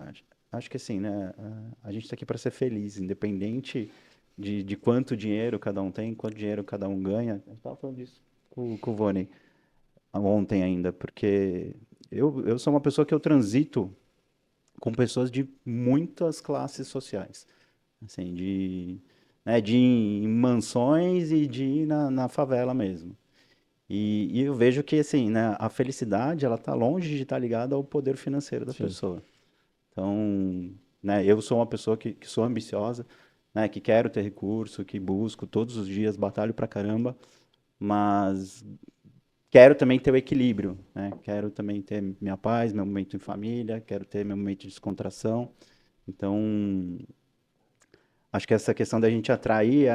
A: acho que assim, né? A gente está aqui para ser feliz, independente de quanto dinheiro cada um tem, quanto dinheiro cada um ganha. Eu estava falando disso com o Vone ontem ainda, porque eu sou uma pessoa que eu transito com pessoas de muitas classes sociais. Assim, de ir em mansões e de ir na favela mesmo. E eu vejo que, assim, né, a felicidade, ela está longe de estar ligada ao poder financeiro da pessoa. Então, né, eu sou uma pessoa que sou ambiciosa, né, que quero ter recurso, que busco todos os dias, batalho pra caramba, mas quero também ter o equilíbrio, né? Quero também ter minha paz, meu momento em família, quero ter meu momento de descontração. Então, acho que essa questão da gente atrair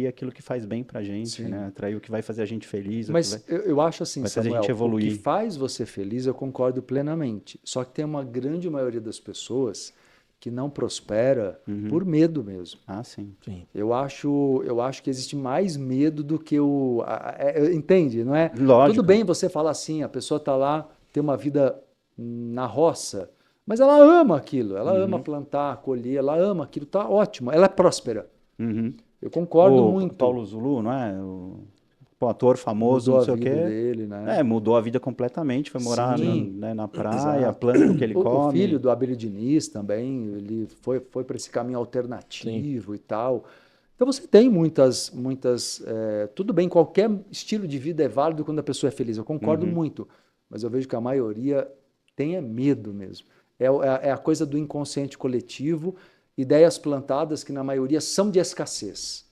A: aquilo que faz bem pra gente, né? Atrair o que vai fazer a gente feliz.
B: Mas eu acho assim,
A: vai fazer
B: Samuel,
A: a gente evoluir.
B: o que faz você feliz, eu concordo plenamente. Só que tem uma grande maioria das pessoas que não prospera por medo mesmo.
A: Sim.
B: Eu acho que existe mais medo do que entende, não é?
A: Lógico.
B: Tudo bem você falar assim, a pessoa está lá, tem uma vida na roça, mas ela ama aquilo, ela ama plantar, colher, ela ama aquilo, tá ótimo, ela é próspera. Eu concordo muito.
A: Paulo Zulu, não é? O ator famoso,
B: mudou
A: não sei
B: a
A: o quê.
B: vida dele, né?
A: Mudou a vida completamente, foi morar na praia,
B: exato.
A: planta o que ele come.
B: O filho do Abílio Diniz também, ele foi para esse caminho alternativo e tal. Então você tem muitas tudo bem, qualquer estilo de vida é válido quando a pessoa é feliz, eu concordo muito, mas eu vejo que a maioria tem medo mesmo. É a coisa do inconsciente coletivo, ideias plantadas que na maioria são de escassez.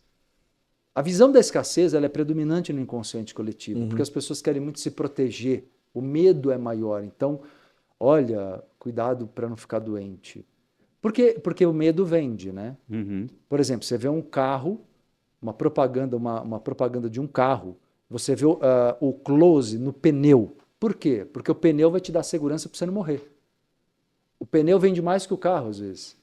B: A visão da escassez ela é predominante no inconsciente coletivo, porque as pessoas querem muito se proteger, o medo é maior. Então, olha, cuidado para não ficar doente. Porque o medo vende, né?
A: Uhum.
B: Por exemplo, você vê um carro, uma propaganda de um carro, você vê o close no pneu. Por quê? Porque o pneu vai te dar segurança para você não morrer. O pneu vende mais que o carro, às vezes,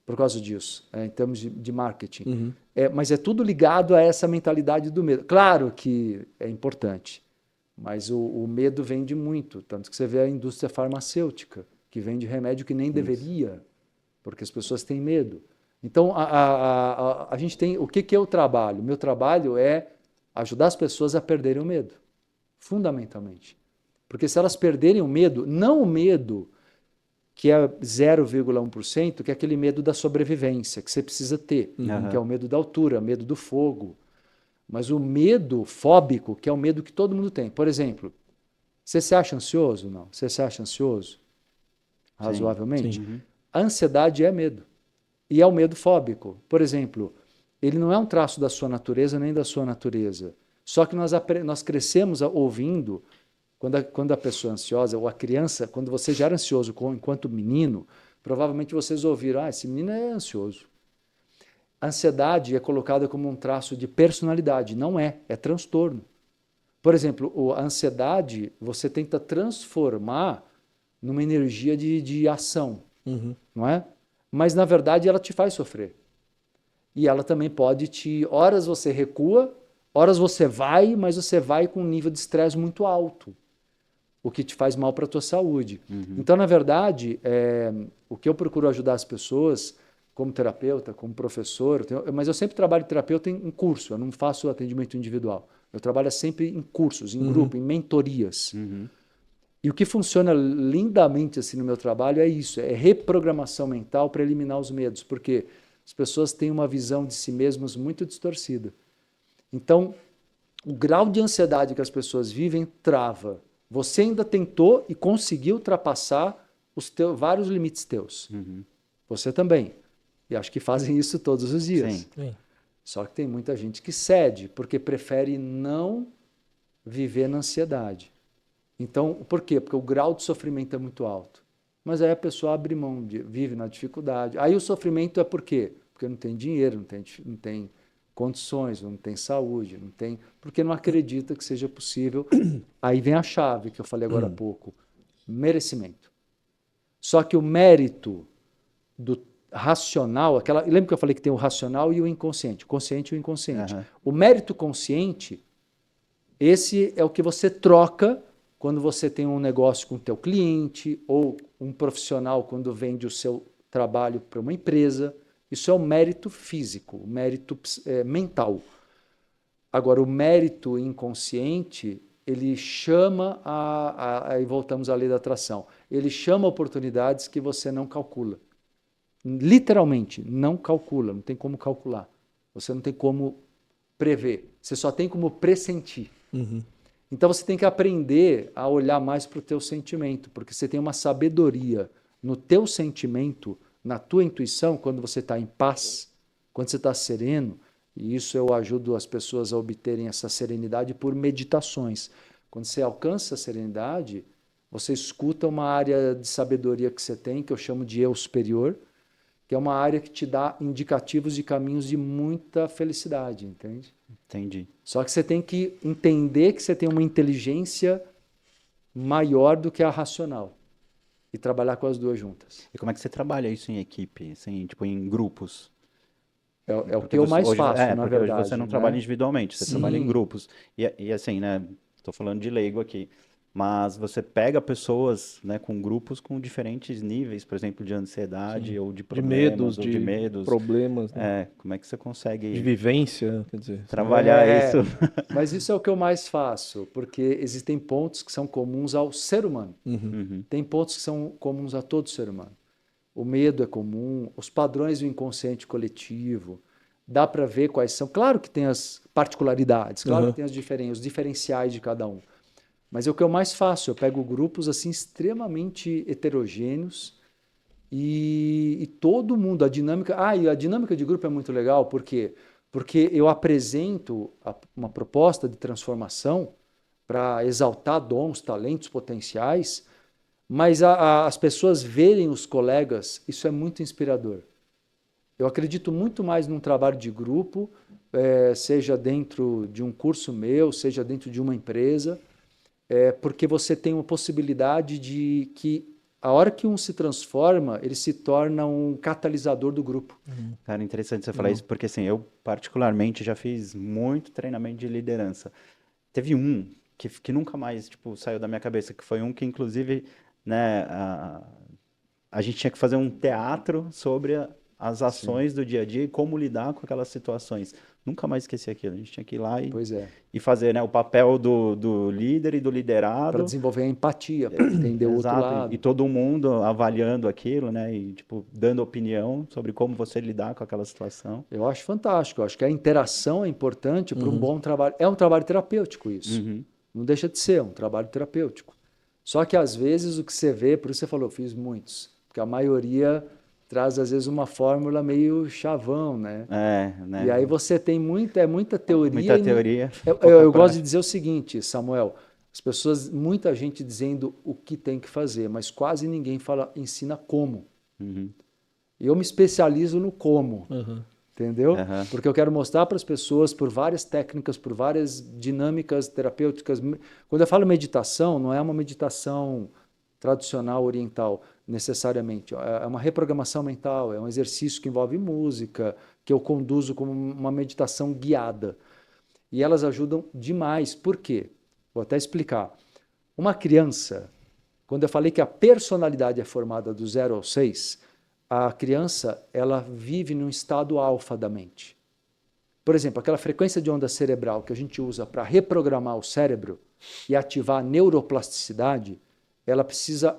B: por causa disso, em termos de marketing.
C: Uhum.
B: Mas é tudo ligado a essa mentalidade do medo. Claro que é importante, mas o medo vende muito. Tanto que você vê a indústria farmacêutica, que vende remédio que nem deveria, porque as pessoas têm medo. Então, a gente tem... O que é o trabalho? O meu trabalho é ajudar as pessoas a perderem o medo, fundamentalmente. Porque se elas perderem o medo, não o medo que é 0,1%, que é aquele medo da sobrevivência, que você precisa ter, que é o medo da altura, medo do fogo. Mas o medo fóbico, que é o medo que todo mundo tem. Por exemplo, você se acha ansioso? Não. Você se acha ansioso? Razoavelmente?
C: Sim.
B: A ansiedade é medo. E é o medo fóbico. Por exemplo, ele não é um traço da sua natureza nem da sua natureza. Só que nós crescemos ouvindo, quando a pessoa é ansiosa, ou a criança, quando você já era ansioso enquanto menino, provavelmente vocês ouviram, esse menino é ansioso. A ansiedade é colocada como um traço de personalidade. Não é, é transtorno. Por exemplo, a ansiedade você tenta transformar numa energia de ação, não é? Mas, na verdade, ela te faz sofrer. E ela também pode horas você recua, horas você vai, mas você vai com um nível de estresse muito alto, o que te faz mal para a tua saúde. Então, na verdade, o que eu procuro ajudar as pessoas, como terapeuta, como professor, mas eu sempre trabalho terapeuta em curso, eu não faço atendimento individual. Eu trabalho sempre em cursos, em grupo, em mentorias. E o que funciona lindamente assim no meu trabalho é isso, é reprogramação mental para eliminar os medos, porque as pessoas têm uma visão de si mesmas muito distorcida. Então, o grau de ansiedade que as pessoas vivem trava. Você ainda tentou e conseguiu ultrapassar vários limites teus. Você também. E acho que fazem isso todos os dias.
C: Sim.
B: Só que tem muita gente que cede, porque prefere não viver na ansiedade. Então, por quê? Porque o grau de sofrimento é muito alto. Mas aí a pessoa abre mão, vive na dificuldade. Aí o sofrimento é por quê? Porque não tem dinheiro, não tem condições, não tem saúde, porque não acredita que seja possível. Aí vem a chave que eu falei agora há pouco, merecimento. Só que o mérito do racional, lembra que eu falei que tem o racional e o inconsciente, o consciente e o inconsciente. O mérito consciente, esse é o que você troca quando você tem um negócio com o teu cliente ou um profissional quando vende o seu trabalho para uma empresa. Isso é o mérito físico, o mérito mental. Agora, o mérito inconsciente, ele chama aí voltamos à lei da atração, ele chama oportunidades que você não calcula. Literalmente, não calcula, não tem como calcular. Você não tem como prever, você só tem como pressentir. Então você tem que aprender a olhar mais para o teu sentimento, porque você tem uma sabedoria no teu sentimento, na tua intuição, quando você está em paz, quando você está sereno, e isso eu ajudo as pessoas a obterem essa serenidade por meditações. Quando você alcança a serenidade, você escuta uma área de sabedoria que você tem, que eu chamo de eu superior, que é uma área que te dá indicativos de caminhos de muita felicidade, entende?
A: Entendi.
B: Só que você tem que entender que você tem uma inteligência maior do que a racional e trabalhar com as duas juntas.
A: E como é que você trabalha isso em equipe, assim, tipo em grupos?
B: É o que eu mais faço, na
A: porque
B: verdade.
A: hoje você não
B: né?
A: trabalha individualmente, você trabalha em
B: Sim.
A: grupos. E assim, né, estou falando de leigo aqui, mas você pega pessoas, né, com grupos com diferentes níveis, por exemplo, de ansiedade ou de problemas, ou de medos.
C: Problemas, né?
A: Como é que você
C: De
A: consegue
C: vivência, quer dizer.
A: trabalhar isso?
B: Mas isso é o que eu mais faço, porque existem pontos que são comuns ao ser humano. Tem pontos que são comuns a todo ser humano. O medo é comum, os padrões do inconsciente coletivo, dá para ver quais são. Claro que tem as particularidades, claro que tem os diferenciais de cada um. Mas é o que eu mais faço, eu pego grupos assim extremamente heterogêneos e todo mundo, a dinâmica... e a dinâmica de grupo é muito legal, por quê? Porque eu apresento uma proposta de transformação para exaltar dons, talentos, potenciais, Mas as pessoas verem os colegas, isso é muito inspirador. Eu acredito muito mais num trabalho de grupo, seja dentro de um curso meu, seja dentro de uma empresa, porque você tem uma possibilidade de que a hora que um se transforma, ele se torna um catalisador do grupo.
A: Cara, interessante você falar isso, porque assim, eu particularmente já fiz muito treinamento de liderança. Teve um que nunca mais, tipo, saiu da minha cabeça, que foi um que, inclusive, né, a gente tinha que fazer um teatro sobre as ações do dia a dia e como lidar com aquelas situações. Nunca mais esqueci aquilo. A gente tinha que ir lá e fazer, né, o papel do líder e do liderado.
B: Para desenvolver a empatia, para entender o outro lado.
A: E todo mundo avaliando aquilo, né, e tipo, dando opinião sobre como você lidar com aquela situação.
B: Eu acho fantástico. Eu acho que a interação é importante para um bom trabalho. É um trabalho terapêutico isso. Não deixa de ser, um trabalho terapêutico. Só que às vezes o que você vê, por isso você falou, eu fiz muitos, porque a maioria traz às vezes uma fórmula meio chavão, né?
A: Né?
B: E aí você tem muita teoria.
A: Muita teoria.
B: Eu gosto de dizer o seguinte, Samuel, as pessoas, muita gente dizendo o que tem que fazer, mas quase ninguém ensina como. E eu me especializo no como. Entendeu? Porque eu quero mostrar para as pessoas por várias técnicas, por várias dinâmicas terapêuticas. Quando eu falo meditação, não é uma meditação tradicional oriental necessariamente. É uma reprogramação mental, é um exercício que envolve música, que eu conduzo como uma meditação guiada. E elas ajudam demais. Por quê? Vou até explicar. Uma criança, quando eu falei que a personalidade é formada do 0 ao 6, a criança ela vive num estado alfa da mente. Por exemplo, aquela frequência de onda cerebral que a gente usa para reprogramar o cérebro e ativar a neuroplasticidade, ela precisa,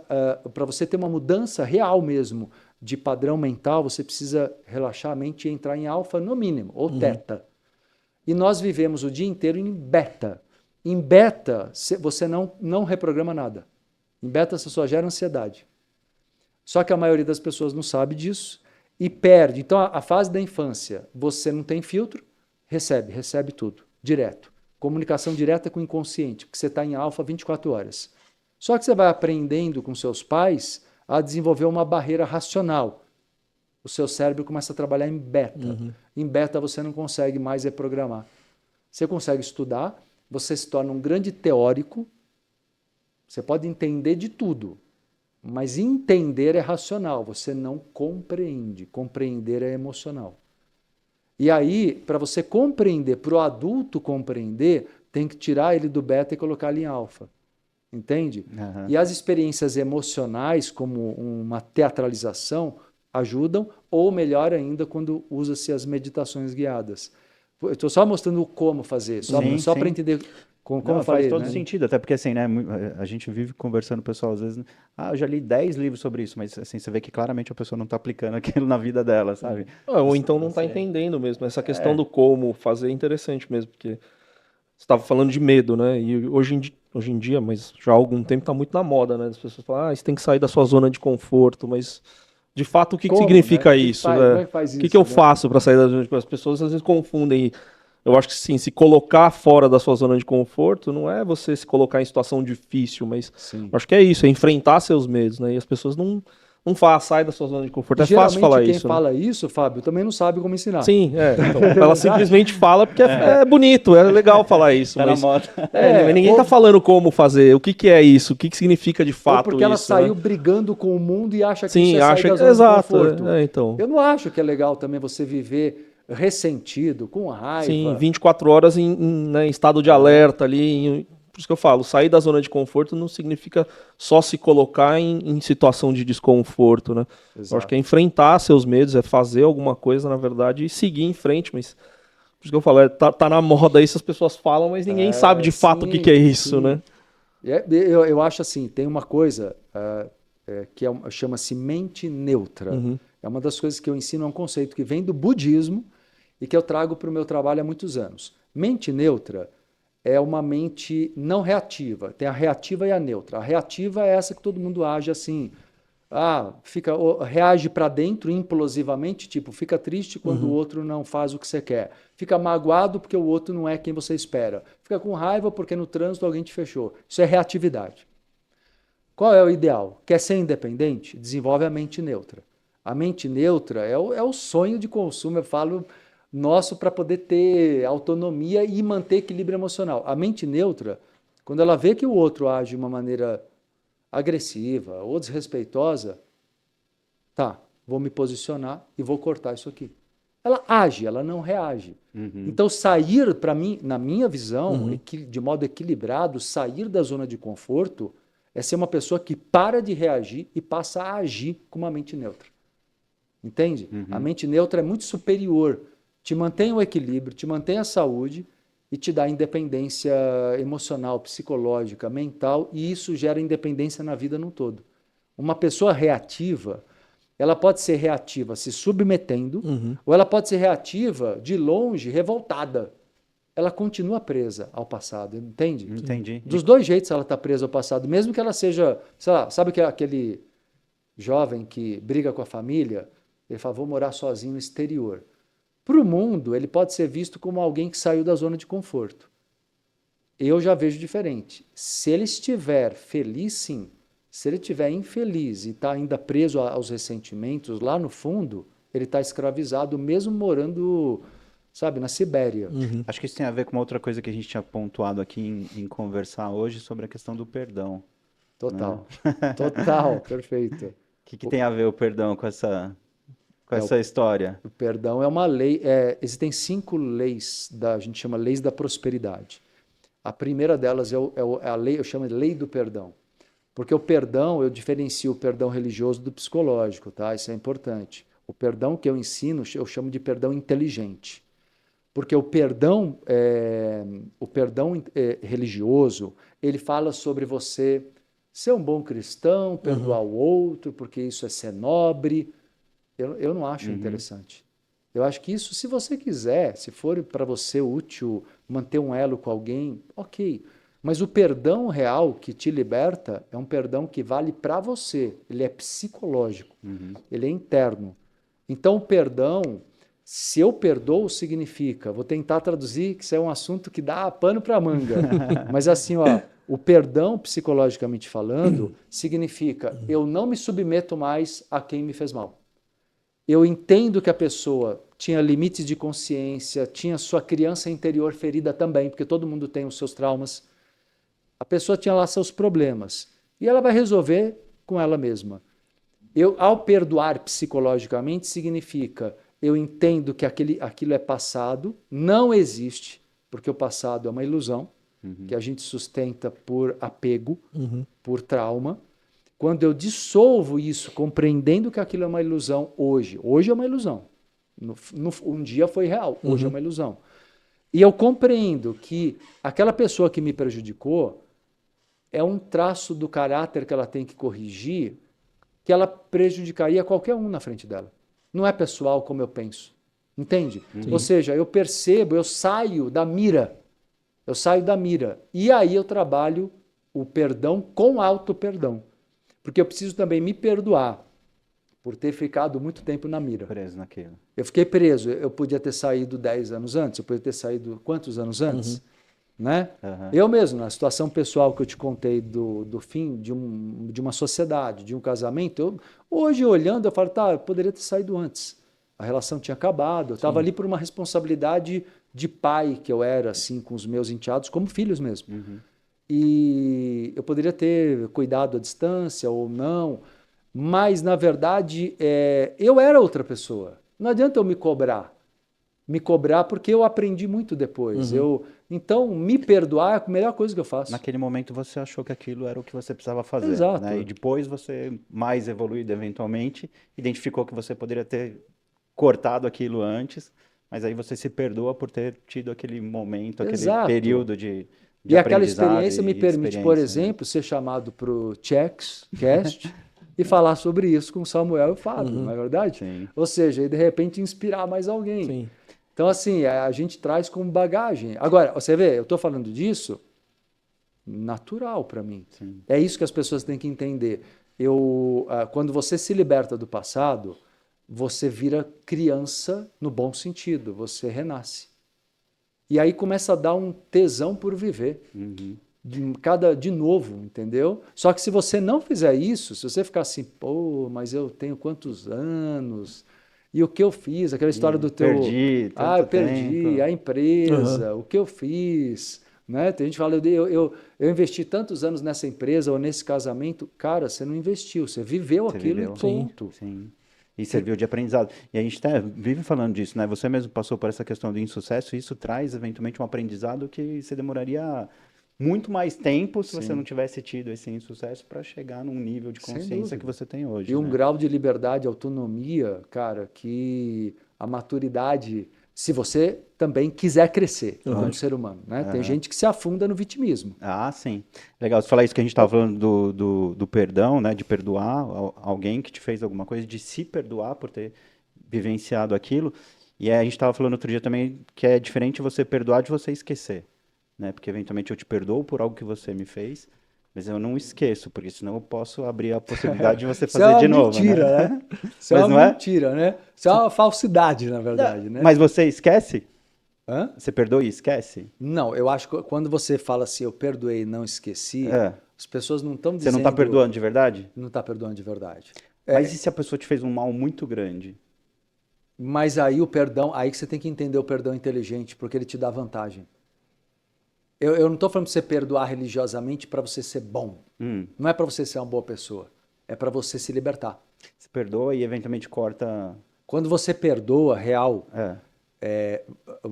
B: para você ter uma mudança real mesmo de padrão mental, você precisa relaxar a mente e entrar em alfa no mínimo, ou teta. E nós vivemos o dia inteiro em beta. Em beta, você não reprograma nada. Em beta, você só gera ansiedade. Só que a maioria das pessoas não sabe disso e perde. Então, a fase da infância, você não tem filtro, recebe tudo, direto. Comunicação direta com o inconsciente, porque você está em alfa 24 horas. Só que você vai aprendendo com seus pais a desenvolver uma barreira racional. O seu cérebro começa a trabalhar em beta. Em beta você não consegue mais reprogramar. Você consegue estudar, você se torna um grande teórico, você pode entender de tudo, mas entender é racional, você não compreende. Compreender é emocional. E aí, para você compreender, para o adulto compreender, tem que tirar ele do beta e colocar ele em alfa. Entende? E as experiências emocionais, como uma teatralização, ajudam, ou melhor ainda, quando usa-se as meditações guiadas. Eu estou só mostrando como fazer, só para entender como eu falei.
A: Faz todo sentido, até porque assim, né, a gente vive conversando com o pessoal, às vezes, eu já li 10 livros sobre isso, mas assim, você vê que claramente a pessoa não está aplicando aquilo na vida dela, sabe?
C: Ou então não está entendendo mesmo. Essa questão do como fazer é interessante mesmo, porque você estava falando de medo, né? E hoje em dia, mas já há algum tempo está muito na moda, né? As pessoas falam, você tem que sair da sua zona de conforto, mas de fato o que significa isso? O que eu faço para sair da zona de conforto? As pessoas às vezes confundem. Eu acho que sim, se colocar fora da sua zona de conforto não é você se colocar em situação difícil, mas acho que é isso, é enfrentar seus medos, né? E as pessoas não sai da sua zona de conforto. É fácil falar isso.
B: Quem fala isso, Fábio, também não sabe como ensinar.
C: Sim, então, ela simplesmente fala porque é bonito, é legal falar isso. Mas, ninguém está falando como fazer, o que é isso, o que significa de fato isso.
B: Porque ela saiu brigando com o mundo e acha que
C: sim,
B: isso é sair da zona de conforto.
C: Então.
B: Eu não acho que é legal também você viver ressentido, com raiva.
C: Sim, 24 horas em estado de alerta ali. Por isso que eu falo, sair da zona de conforto não significa só se colocar em situação de desconforto, né? Eu acho que é enfrentar seus medos, é fazer alguma coisa, na verdade, e seguir em frente, mas por isso que eu falo, tá na moda isso, as pessoas falam, mas ninguém sabe de fato o que é isso, né?
B: Eu acho assim, tem uma coisa que chama-se mente neutra. É uma das coisas que eu ensino, é um conceito que vem do budismo e que eu trago para o meu trabalho há muitos anos. Mente neutra é uma mente não reativa. Tem a reativa e a neutra. A reativa é essa que todo mundo age assim. Reage para dentro implosivamente, tipo, fica triste quando o outro não faz o que você quer. Fica magoado porque o outro não é quem você espera. Fica com raiva porque no trânsito alguém te fechou. Isso é reatividade. Qual é o ideal? Quer ser independente? Desenvolve a mente neutra. A mente neutra é o sonho de consumo, eu falo, nosso para poder ter autonomia e manter equilíbrio emocional. A mente neutra, quando ela vê que o outro age de uma maneira agressiva ou desrespeitosa, tá, vou me posicionar e vou cortar isso aqui. Ela age, ela não reage. Então, sair, para mim, na minha visão, de modo equilibrado, sair da zona de conforto é ser uma pessoa que para de reagir e passa a agir com uma mente neutra. Entende? A mente neutra é muito superior. Te mantém o equilíbrio, te mantém a saúde e te dá independência emocional, psicológica, mental, e isso gera independência na vida no todo. Uma pessoa reativa, ela pode ser reativa se submetendo, ou ela pode ser reativa de longe, revoltada. Ela continua presa ao passado, entende?
A: Entendi.
B: Dos dois jeitos ela está presa ao passado, mesmo que ela seja, sei lá, sabe que é aquele jovem que briga com a família, ele fala, vou morar sozinho no exterior. Para o mundo, ele pode ser visto como alguém que saiu da zona de conforto. Eu já vejo diferente. Se ele estiver feliz, sim. Se ele estiver infeliz e está ainda preso aos ressentimentos, lá no fundo, ele está escravizado, mesmo morando, sabe, na Sibéria.
A: Acho que isso tem a ver com uma outra coisa que a gente tinha pontuado aqui em conversar hoje sobre a questão do perdão.
B: Total. Né? Total, perfeito.
A: O que tem a ver o perdão com essa história?
B: O perdão é uma lei. Existem 5 leis, a gente chama leis da prosperidade. A primeira delas é a lei, eu chamo de lei do perdão. Porque o perdão, eu diferencio o perdão religioso do psicológico, tá? Isso é importante. O perdão que eu ensino, eu chamo de perdão inteligente. Porque o perdão religioso, ele fala sobre você ser um bom cristão, perdoar o outro, porque isso é ser nobre. Eu não acho interessante. Eu acho que isso, se você quiser, se for para você útil manter um elo com alguém, ok. Mas o perdão real que te liberta é um perdão que vale para você. Ele é psicológico, ele é interno. Então, o perdão, se eu perdoo, significa, vou tentar traduzir, que isso é um assunto que dá pano para manga. Mas assim, ó, o perdão, psicologicamente falando, significa eu não me submeto mais a quem me fez mal. Eu entendo que a pessoa tinha limites de consciência, tinha sua criança interior ferida também, porque todo mundo tem os seus traumas. A pessoa tinha lá seus problemas. E ela vai resolver com ela mesma. Ao perdoar psicologicamente, significa eu entendo que aquilo é passado, não existe, porque o passado é uma ilusão, que a gente sustenta por apego, por trauma. Quando eu dissolvo isso, compreendendo que aquilo é uma ilusão hoje é uma ilusão. Um dia foi real, hoje é uma ilusão. E eu compreendo que aquela pessoa que me prejudicou é um traço do caráter que ela tem que corrigir, que ela prejudicaria qualquer um na frente dela. Não é pessoal como eu penso. Entende? Ou seja, eu percebo, eu saio da mira. E aí eu trabalho o perdão com auto-perdão. Porque eu preciso também me perdoar por ter ficado muito tempo na mira.
A: Preso naquilo.
B: Eu fiquei preso. Eu podia ter saído 10 anos antes, eu podia ter saído quantos anos antes? Né? Eu mesmo, na situação pessoal que eu te contei do fim de uma sociedade, de um casamento, hoje olhando, eu falo, tá, eu poderia ter saído antes. A relação tinha acabado, eu estava ali por uma responsabilidade de pai que eu era, assim, com os meus enteados, como filhos mesmo. E eu poderia ter cuidado à distância ou não, mas, na verdade, eu era outra pessoa. Não adianta eu me cobrar porque eu aprendi muito depois. Então, me perdoar é a melhor coisa que eu faço.
A: Naquele momento você achou que aquilo era o que você precisava fazer.
B: Exato.
A: Né? E depois você, mais evoluído eventualmente, identificou que você poderia ter cortado aquilo antes, mas aí você se perdoa por ter tido aquele momento, aquele período de
B: e aquela experiência me permite, por exemplo, ser chamado para o Checkscast e falar sobre isso com o Samuel e o Fábio, não é verdade?
A: Sim.
B: Ou seja, e de repente inspirar mais alguém.
C: Sim.
B: Então, assim, a gente traz como bagagem. Agora, você vê, eu estou falando disso natural para mim.
A: Sim.
B: É isso que as pessoas têm que entender. Quando você se liberta do passado, você vira criança no bom sentido, você renasce. E aí começa a dar um tesão por viver. de novo, entendeu? Só que se você não fizer isso, se você ficar assim, pô, mas eu tenho quantos anos? E o que eu fiz? Aquela história do teu...
A: Perdi tanto
B: eu perdi
A: tempo.
B: a empresa, o que eu fiz, né? Tem gente que fala, eu investi tantos anos nessa empresa ou nesse casamento. Cara, você não investiu, você viveu aquilo e ponto.
A: Sim. E serviu de aprendizado. E a gente vive falando disso, né? Você mesmo passou por essa questão do insucesso, e isso traz, eventualmente, um aprendizado que você demoraria muito mais tempo se você não tivesse tido esse insucesso para chegar num nível de consciência que você tem hoje.
B: E um grau de liberdade, autonomia, cara, que a maturidade, se você também quiser crescer como ser humano, né? Tem gente que se afunda no vitimismo.
A: Ah, sim. Legal, você falar isso que a gente estava falando do perdão, né? De perdoar alguém que te fez alguma coisa, de se perdoar por ter vivenciado aquilo. E a gente estava falando outro dia também que é diferente você perdoar de você esquecer, né? Porque eventualmente eu te perdoo por algo que você me fez, mas eu não esqueço, porque senão eu posso abrir a possibilidade de você fazer de novo,
B: mentira, né? Isso é
A: Mas
B: uma
A: não é?
B: mentira, né? Isso é uma falsidade, na verdade, né?
A: Mas você esquece?
B: Hã?
A: Você perdoa e esquece?
B: Não, eu acho que quando você fala assim, eu perdoei e não esqueci, as pessoas não estão
A: Você
B: dizendo...
A: não está perdoando de verdade?
B: Não está perdoando de verdade.
A: Mas e se a pessoa te fez um mal muito grande?
B: Mas aí o perdão, aí que você tem que entender o perdão inteligente, porque ele te dá vantagem. Eu não estou falando para você perdoar religiosamente para você ser bom. Não é para você ser uma boa pessoa. É para você se libertar.
A: Você perdoa e eventualmente corta...
B: Quando você perdoa, real, é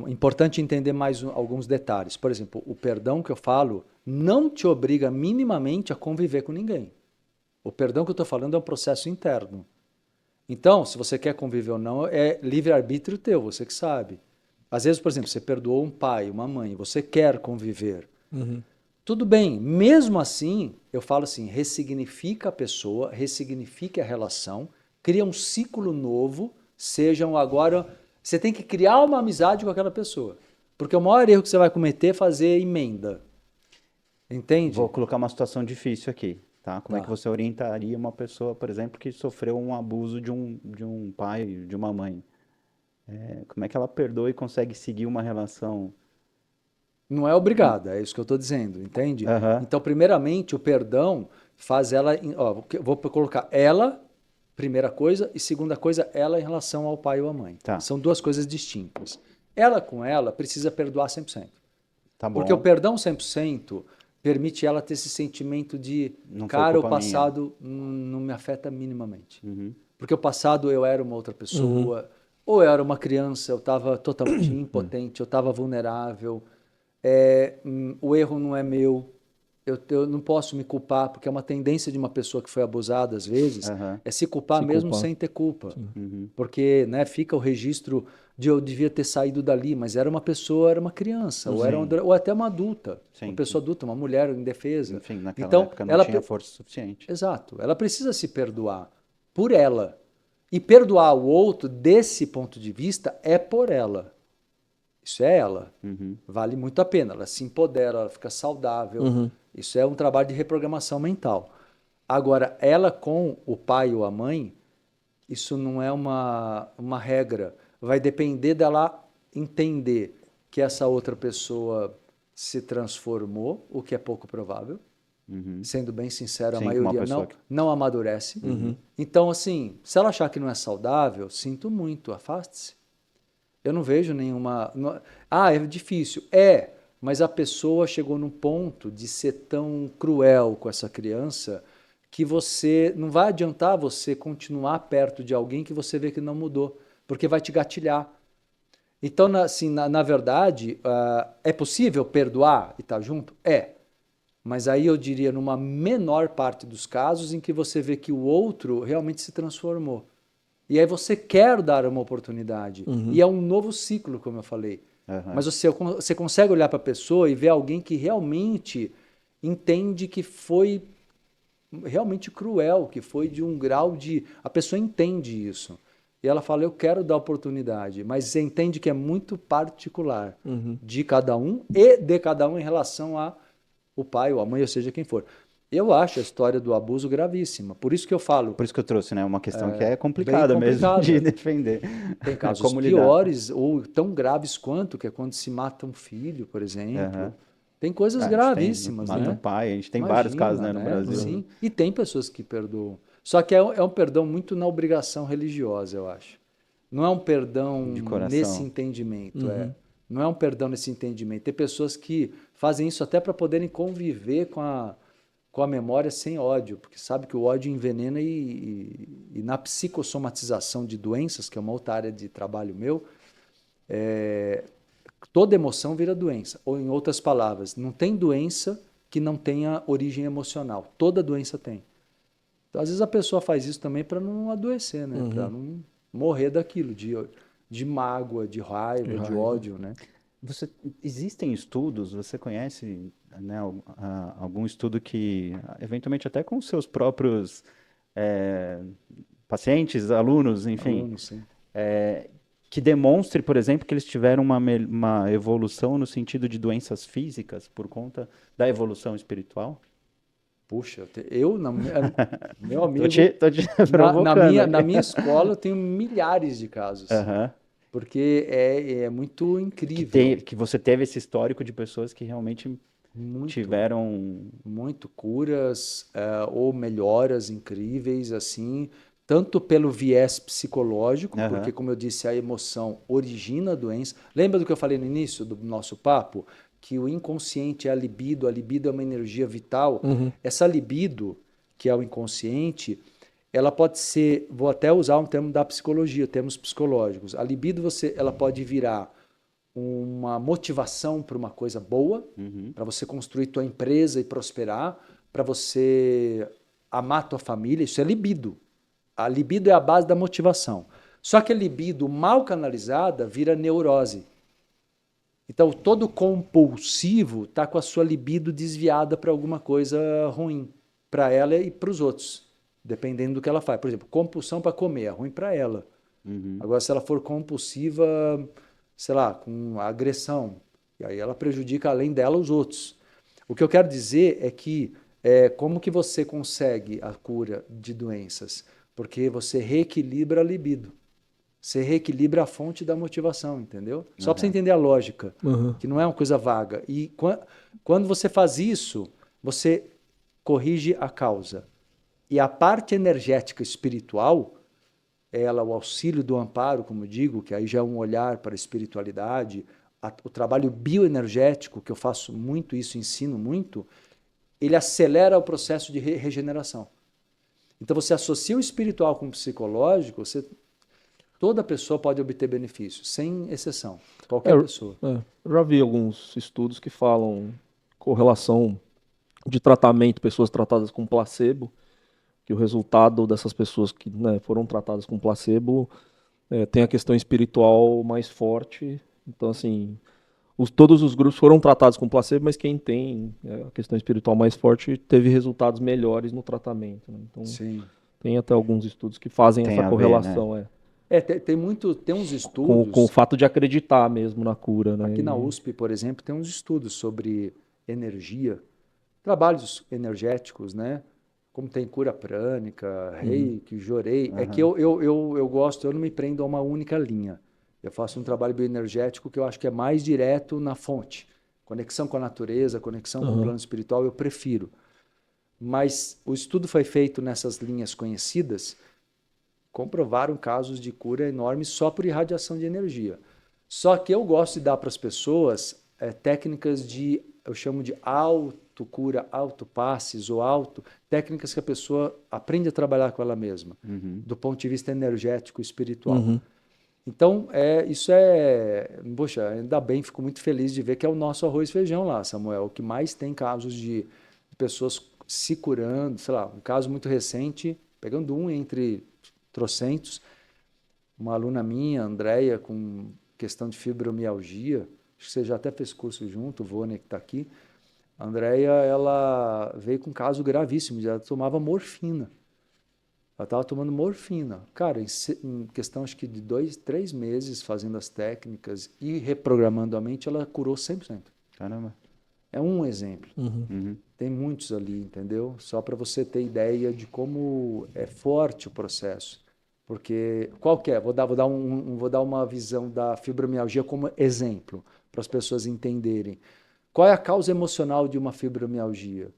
B: importante entender mais alguns detalhes. Por exemplo, o perdão que eu falo não te obriga minimamente a conviver com ninguém. O perdão que eu estou falando é um processo interno. Então, se você quer conviver ou não, é livre-arbítrio teu, você que sabe. Às vezes, por exemplo, você perdoou um pai, uma mãe, você quer conviver. Tudo bem, mesmo assim, eu falo assim, ressignifica a pessoa, ressignifique a relação, cria um ciclo novo, sejam agora... Você tem que criar uma amizade com aquela pessoa. Porque o maior erro que você vai cometer é fazer emenda. Entende?
A: Vou colocar uma situação difícil aqui, tá? Como é que você orientaria uma pessoa, por exemplo, que sofreu um abuso de um pai, de uma mãe? Como é que ela perdoa e consegue seguir uma relação?
B: Não é obrigada, é isso que eu estou dizendo, entende? Então, primeiramente, o perdão faz ela... Ó, vou colocar ela, primeira coisa, e segunda coisa, ela em relação ao pai ou à mãe.
A: Tá.
B: São duas coisas distintas. Ela com ela precisa perdoar 100%.
A: Tá bom.
B: Porque o perdão 100% permite ela ter esse sentimento de, cara, o passado não me afeta minimamente. Porque o passado eu era uma outra pessoa, ou eu era uma criança, eu estava totalmente impotente, eu estava vulnerável, o erro não é meu, eu não posso me culpar, porque é uma tendência de uma pessoa que foi abusada, às vezes, é se culpar mesmo sem ter culpa. Porque, né, fica o registro de eu devia ter saído dali, mas era uma pessoa, era uma criança, ou até uma adulta, uma pessoa adulta, uma mulher indefesa.
A: Enfim, naquela época não tinha força suficiente.
B: Exato. Ela precisa se perdoar por ela. E perdoar o outro, desse ponto de vista, é por ela. Isso é ela. Vale muito a pena. Ela se empodera, ela fica saudável. Isso é um trabalho de reprogramação mental. Agora, ela com o pai ou a mãe, isso não é uma regra. Vai depender dela entender que essa outra pessoa se transformou, o que é pouco provável. Sendo bem sincero, a maioria não amadurece. Então, assim, se ela achar que não é saudável, sinto muito, afaste-se. Eu não vejo nenhuma... é difícil. Mas a pessoa chegou num ponto de ser tão cruel com essa criança que você não vai adiantar você continuar perto de alguém que você vê que não mudou, porque vai te gatilhar. Então, assim, na verdade, é possível perdoar e estar junto? Mas aí eu diria numa menor parte dos casos em que você vê que o outro realmente se transformou. E aí você quer dar uma oportunidade. E é um novo ciclo, como eu falei. Mas você consegue olhar para a pessoa e ver alguém que realmente entende que foi realmente cruel, que foi de um grau de... A pessoa entende isso. E ela fala, eu quero dar oportunidade. Mas você entende que é muito particular de cada um e de cada um em relação a o pai ou a mãe, ou seja, quem for. Eu acho a história do abuso gravíssima. Por isso que eu falo...
A: Por isso que eu trouxe, né? Uma questão que é complicada mesmo de defender.
B: Tem casos piores ou tão graves quanto, que é quando se mata um filho, por exemplo. Tem coisas gravíssimas,
A: mata
B: né?
A: o pai, a gente tem vários casos, né, no Brasil.
B: Sim, e tem pessoas que perdoam. Só que é um perdão muito na obrigação religiosa, eu acho. Não é um perdão
A: De coração.
B: nesse entendimento, Não é um perdão nesse entendimento. Tem pessoas que fazem isso até para poderem conviver com a memória sem ódio, porque sabe que o ódio envenena e na psicossomatização de doenças, que é uma outra área de trabalho meu, toda emoção vira doença. Ou, em outras palavras, não tem doença que não tenha origem emocional. Toda doença tem. Então, às vezes a pessoa faz isso também para não adoecer, né? Para não morrer daquilo, de mágoa, de raiva, de ódio, né?
A: Existem estudos, você conhece, né, algum estudo que, eventualmente até com seus próprios pacientes, alunos, enfim,
B: Alunos, sim.
A: Que demonstre, por exemplo, que eles tiveram uma evolução no sentido de doenças físicas por conta da evolução espiritual?
B: Puxa, meu amigo,
A: tô te provocando.
B: na minha escola eu tenho milhares de casos,
A: Aham.
B: porque é muito incrível.
A: Que você teve esse histórico de pessoas que realmente tiveram...
B: Muito curas ou melhoras incríveis, assim, tanto pelo viés psicológico, porque, como eu disse, a emoção origina a doença. Lembra do que eu falei no início do nosso papo? Que o inconsciente é a libido é uma energia vital. Essa libido, que é o inconsciente, ela pode ser, vou até usar um termo da psicologia, termos psicológicos. A libido ela pode virar uma motivação para uma coisa boa, para você construir tua empresa e prosperar, para você amar tua família, isso é libido. A libido é a base da motivação. Só que a libido mal canalizada vira neurose. Então, todo compulsivo está com a sua libido desviada para alguma coisa ruim, para ela e para os outros, dependendo do que ela faz. Por exemplo, compulsão para comer é ruim para ela. Agora, se ela for compulsiva, sei lá, com agressão, e aí ela prejudica além dela os outros. O que eu quero dizer é que como que você consegue a cura de doenças? Porque você reequilibra a libido. Você reequilibra a fonte da motivação, entendeu? Só para você entender a lógica, que não é uma coisa vaga. E quando você faz isso, você corrige a causa. E a parte energética espiritual, o auxílio do amparo, como eu digo, que aí já é um olhar para a espiritualidade, o trabalho bioenergético, que eu faço muito isso, ensino muito, ele acelera o processo de regeneração. Então você associa o espiritual com o psicológico, toda pessoa pode obter benefícios, sem exceção, qualquer pessoa.
C: Eu já vi alguns estudos que falam com relação de tratamento, pessoas tratadas com placebo, que o resultado dessas pessoas que, né, foram tratadas com placebo tem a questão espiritual mais forte. Então, assim, todos os grupos foram tratados com placebo, mas quem tem a questão espiritual mais forte teve resultados melhores no tratamento, né? Então,
B: sim,
C: tem até alguns estudos que fazem essa correlação.
B: Ver, né? Tem uns estudos...
C: Com o fato de acreditar mesmo na cura, né?
B: Aqui na USP, por exemplo, tem uns estudos sobre energia, trabalhos energéticos, né? Como tem cura prânica, reiki, jorei. É que eu gosto, eu não me prendo a uma única linha. Eu faço um trabalho bioenergético que eu acho que é mais direto na fonte. Conexão com a natureza, conexão com o plano espiritual, eu prefiro. Mas o estudo foi feito nessas linhas conhecidas, comprovaram casos de cura enormes só por irradiação de energia. Só que eu gosto de dar para as pessoas técnicas eu chamo de autocura, autopasses ou técnicas que a pessoa aprende a trabalhar com ela mesma, do ponto de vista energético e espiritual. Então, poxa, ainda bem, fico muito feliz de ver que é o nosso arroz e feijão lá, Samuel, o que mais tem casos de pessoas se curando, sei lá, um caso muito recente, pegando um entre trocentos, uma aluna minha, Andréia, com questão de fibromialgia, acho que você já até fez curso junto, o Vônia que está aqui. A Andréia, ela veio com um caso gravíssimo, ela tomava morfina. Ela estava tomando morfina. Cara, em questão acho que de 2, 3 meses fazendo as técnicas e reprogramando a mente, ela curou 100%.
A: Caramba.
B: É um exemplo. Tem muitos ali, entendeu? Só para você ter ideia de como é forte o processo. Porque vou dar uma visão da fibromialgia como exemplo, para as pessoas entenderem. Qual é a causa emocional de uma fibromialgia?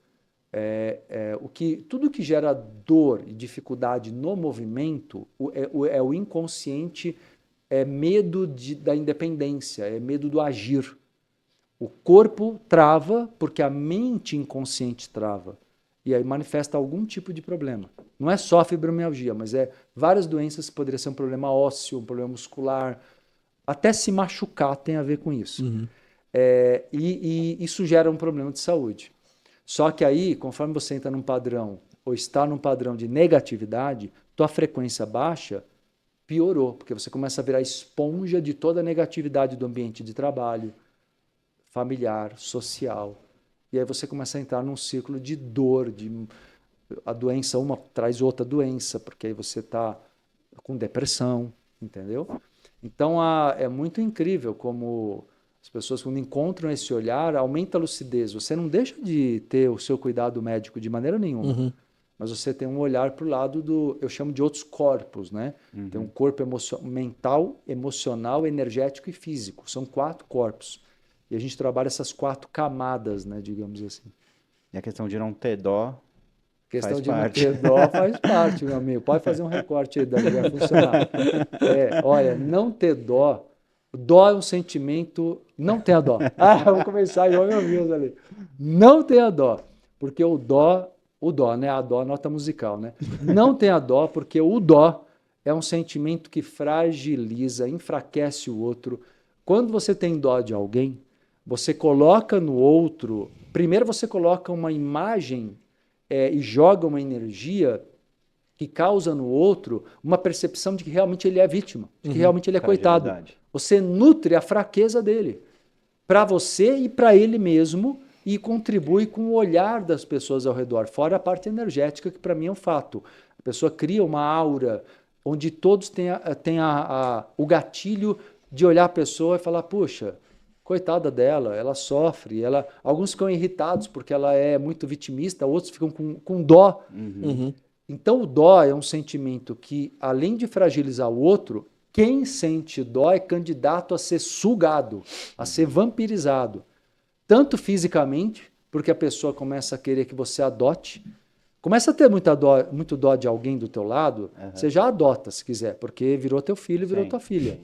B: Tudo que gera dor e dificuldade no movimento é o inconsciente, é medo da independência, é medo do agir. O corpo trava porque a mente inconsciente trava. E aí manifesta algum tipo de problema. Não é só a fibromialgia, mas várias doenças, poderia ser um problema ósseo, um problema muscular. Até se machucar tem a ver com isso. E isso gera um problema de saúde. Só que aí, conforme você entra num padrão, ou está num padrão de negatividade, tua frequência baixa piorou, porque você começa a virar esponja de toda a negatividade do ambiente de trabalho, familiar, social. E aí você começa a entrar num ciclo de dor, a doença, uma traz outra doença, porque aí você está com depressão, entendeu? Então é muito incrível como as pessoas, quando encontram esse olhar, aumenta a lucidez. Você não deixa de ter o seu cuidado médico de maneira nenhuma, mas você tem um olhar para o lado eu chamo de outros corpos, né? Tem um corpo mental, emocional, energético e físico. São 4 corpos. E a gente trabalha essas 4 camadas, né, digamos assim.
A: E a questão de não ter dó
B: Não ter dó faz parte, meu amigo. Pode fazer um recorte aí, Dani, vai funcionar. Olha, não ter dó. Dó é um sentimento. Não tenha dó. Vou começar igual meu Deus ali. Não tenha dó. Porque o dó, né? A dó, nota musical, né? Não tenha dó, porque o dó é um sentimento que fragiliza, enfraquece o outro. Quando você tem dó de alguém, você coloca no outro. Primeiro você coloca uma imagem e joga uma energia que causa no outro uma percepção de que realmente ele é vítima, de que realmente ele é coitado. Você nutre a fraqueza dele para você e para ele mesmo e contribui com o olhar das pessoas ao redor, fora a parte energética, que para mim é um fato. A pessoa cria uma aura onde todos têm o gatilho de olhar a pessoa e falar, puxa, coitada dela, ela sofre, alguns ficam irritados porque ela é muito vitimista, outros ficam com dó. Então o dó é um sentimento que, além de fragilizar o outro, quem sente dó é candidato a ser sugado, a ser vampirizado. Tanto fisicamente, porque a pessoa começa a querer que você adote, começa a ter muito dó de alguém do teu lado, você já adota se quiser, porque virou teu filho, virou tua filha,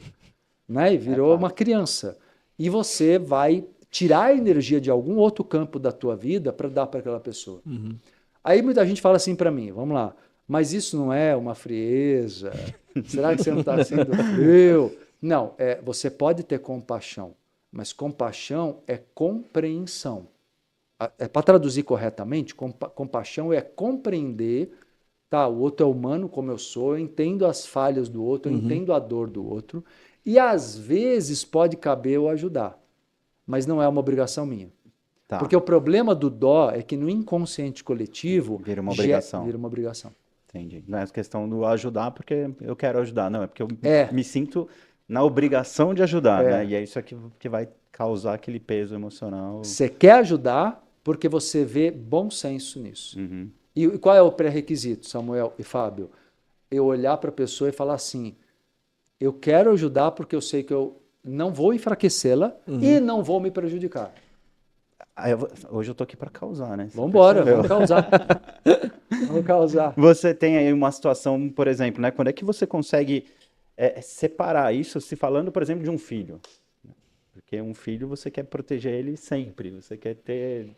B: né? E virou uma criança. E você vai tirar a energia de algum outro campo da tua vida para dar para aquela pessoa. Aí muita gente fala assim para mim, vamos lá, mas isso não é uma frieza? Será que você não está sendo frio? Não, você pode ter compaixão, mas compaixão é compreensão. Para traduzir corretamente, compaixão é compreender, tá, o outro é humano como eu sou, eu entendo as falhas do outro, eu entendo a dor do outro, e às vezes pode caber eu ajudar, mas não é uma obrigação minha. Tá. Porque o problema do dó é que no inconsciente coletivo
A: vira uma obrigação.
B: Vira uma obrigação.
A: Entendi. Não é questão do ajudar porque eu quero ajudar, não, é porque eu me sinto na obrigação de ajudar, né? E é isso aqui que vai causar aquele peso emocional.
B: Você quer ajudar porque você vê bom senso nisso. E qual é o pré-requisito, Samuel e Fábio? Eu olhar para a pessoa e falar assim, eu quero ajudar porque eu sei que eu não vou enfraquecê-la e não vou me prejudicar.
A: Hoje eu tô aqui para causar, né?
B: Vamos embora, vamos causar. Vamos causar.
A: Você tem aí uma situação, por exemplo, né? Quando é que você consegue separar isso, se falando, por exemplo, de um filho? Porque um filho você quer proteger ele sempre, você quer ter,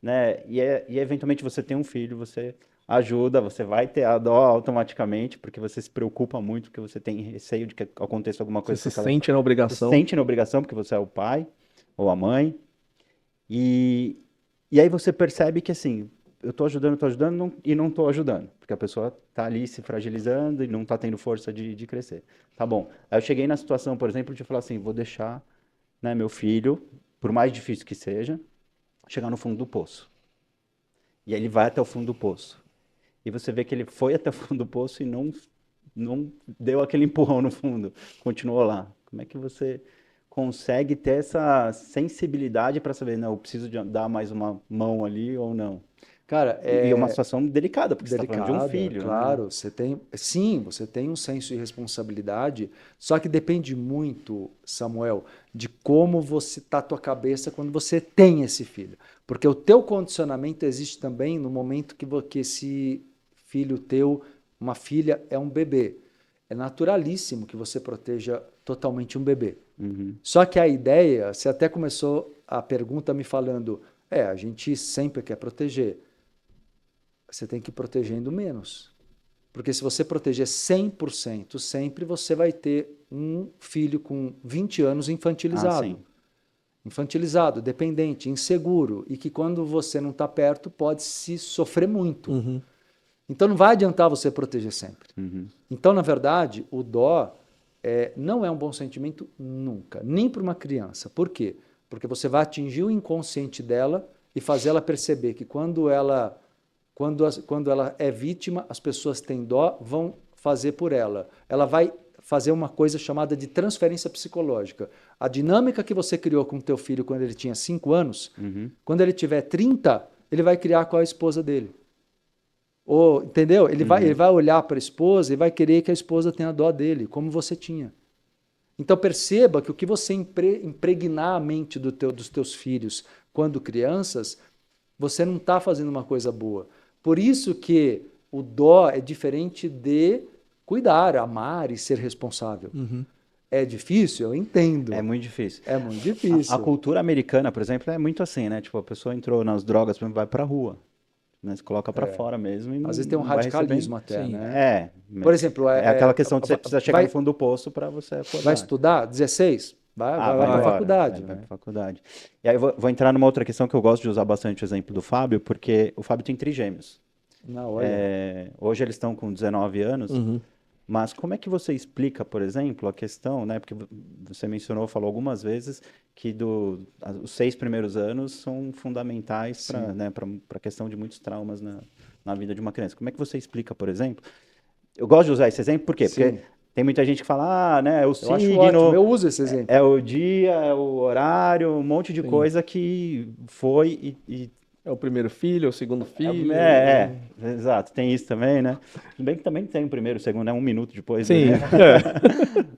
A: né? E eventualmente você tem um filho, você ajuda, você vai ter a dó automaticamente, porque você se preocupa muito, porque você tem receio de que aconteça alguma coisa.
C: Você se sente na obrigação.
A: Você se sente na obrigação, porque você é o pai ou a mãe. E aí você percebe que, assim, eu tô ajudando e não tô ajudando. Porque a pessoa tá ali se fragilizando e não tá tendo força de crescer. Tá bom. Aí eu cheguei na situação, por exemplo, de falar assim, vou deixar, né, meu filho, por mais difícil que seja, chegar no fundo do poço. E aí ele vai até o fundo do poço. E você vê que ele foi até o fundo do poço e não deu aquele empurrão no fundo. Continuou lá. Como é que você consegue ter essa sensibilidade para saber, não, eu preciso dar mais uma mão ali ou não?
B: Cara,
A: E é uma situação delicada, porque você está falando de um filho.
B: Claro,
A: né?
B: você tem um senso de responsabilidade, só que depende muito, Samuel, de como você tá a tua cabeça quando você tem esse filho. Porque o teu condicionamento existe também no momento que esse filho teu, uma filha, é um bebê. É naturalíssimo que você proteja totalmente um bebê.
A: Uhum.
B: Só que a ideia, você até começou a pergunta me falando, a gente sempre quer proteger. Você tem que ir protegendo menos. Porque se você proteger 100% sempre, você vai ter um filho com 20 anos infantilizado.
A: Sim.
B: Infantilizado, dependente, inseguro. E que quando você não está perto, pode se sofrer muito.
C: Uhum.
B: Então não vai adiantar você proteger sempre.
A: Uhum.
B: Então, na verdade, o dó não é um bom sentimento nunca. Nem para uma criança. Por quê? Porque você vai atingir o inconsciente dela e fazer ela perceber que quando ela é vítima, as pessoas têm dó, vão fazer por ela. Ela vai fazer uma coisa chamada de transferência psicológica. A dinâmica que você criou com o teu filho quando ele tinha 5 anos, quando ele tiver 30, ele vai criar com a esposa dele. Ou, entendeu? Ele vai olhar para a esposa e vai querer que a esposa tenha dó dele, como você tinha. Então perceba que o que você impregnar a mente dos teus filhos quando crianças, você não está fazendo uma coisa boa. Por isso que o dó é diferente de cuidar, amar e ser responsável.
C: Uhum.
B: É difícil? Eu entendo.
A: É muito difícil.
B: É muito difícil.
A: A cultura americana, por exemplo, é muito assim, né? Tipo, a pessoa entrou nas drogas, por exemplo, vai pra rua. Né? Se coloca pra fora mesmo e
B: Às
A: não,
B: vezes tem um
A: não vai
B: radicalismo
A: receber.
B: até,
C: Sim.
B: né?
A: Por
B: exemplo,
A: é aquela questão de você precisa chegar no fundo do poço para você acordar.
B: Vai estudar? 16? Vai para a faculdade.
A: Vai pra faculdade. E aí eu vou entrar numa outra questão que eu gosto de usar bastante o exemplo do Fábio, porque o Fábio tem trigêmeos.
B: Não, olha.
A: Hoje eles estão com 19 anos,
C: Uhum.
A: mas como é que você explica, por exemplo, a questão, né? Porque você falou algumas vezes que os 6 primeiros anos são fundamentais para, né, para a questão de muitos traumas na vida de uma criança. Como é que você explica, por exemplo? Eu gosto de usar esse exemplo, por quê?
B: Sim.
A: Porque tem muita gente que fala, né, é o
B: Eu
A: signo,
B: acho ótimo, eu uso esse exemplo.
A: é o dia, é o horário, um monte de coisa que foi e
C: É o primeiro filho, é o segundo filho.
A: Exato, tem isso também, né? Tudo bem que também tem o primeiro, o segundo, né? 1 minuto depois.
C: Sim.
A: Né?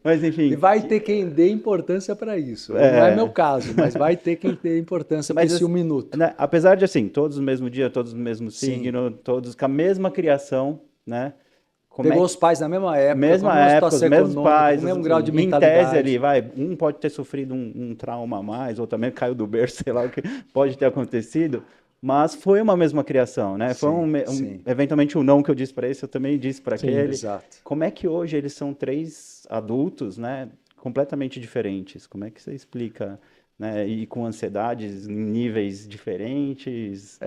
A: Mas enfim.
B: E vai ter quem dê importância para isso. Não é meu caso, mas vai ter quem dê importância para esse 1 minuto.
A: Né, apesar de, assim, todos no mesmo dia, todos no mesmo signo, todos com a mesma criação, né?
B: Pegou os pais na mesma época,
A: os mesmos pais,
B: o mesmo grau de
A: em
B: mentalidade.
A: tese ali, um pode ter sofrido um trauma a mais, ou também caiu do berço, sei lá o que pode ter acontecido, mas foi uma mesma criação, né? Foi eventualmente não que eu disse para esse, eu também disse para aquele.
B: Exato.
A: Como é que hoje eles são 3 adultos, né? Completamente diferentes. Como é que você explica, né? E com ansiedades em níveis diferentes?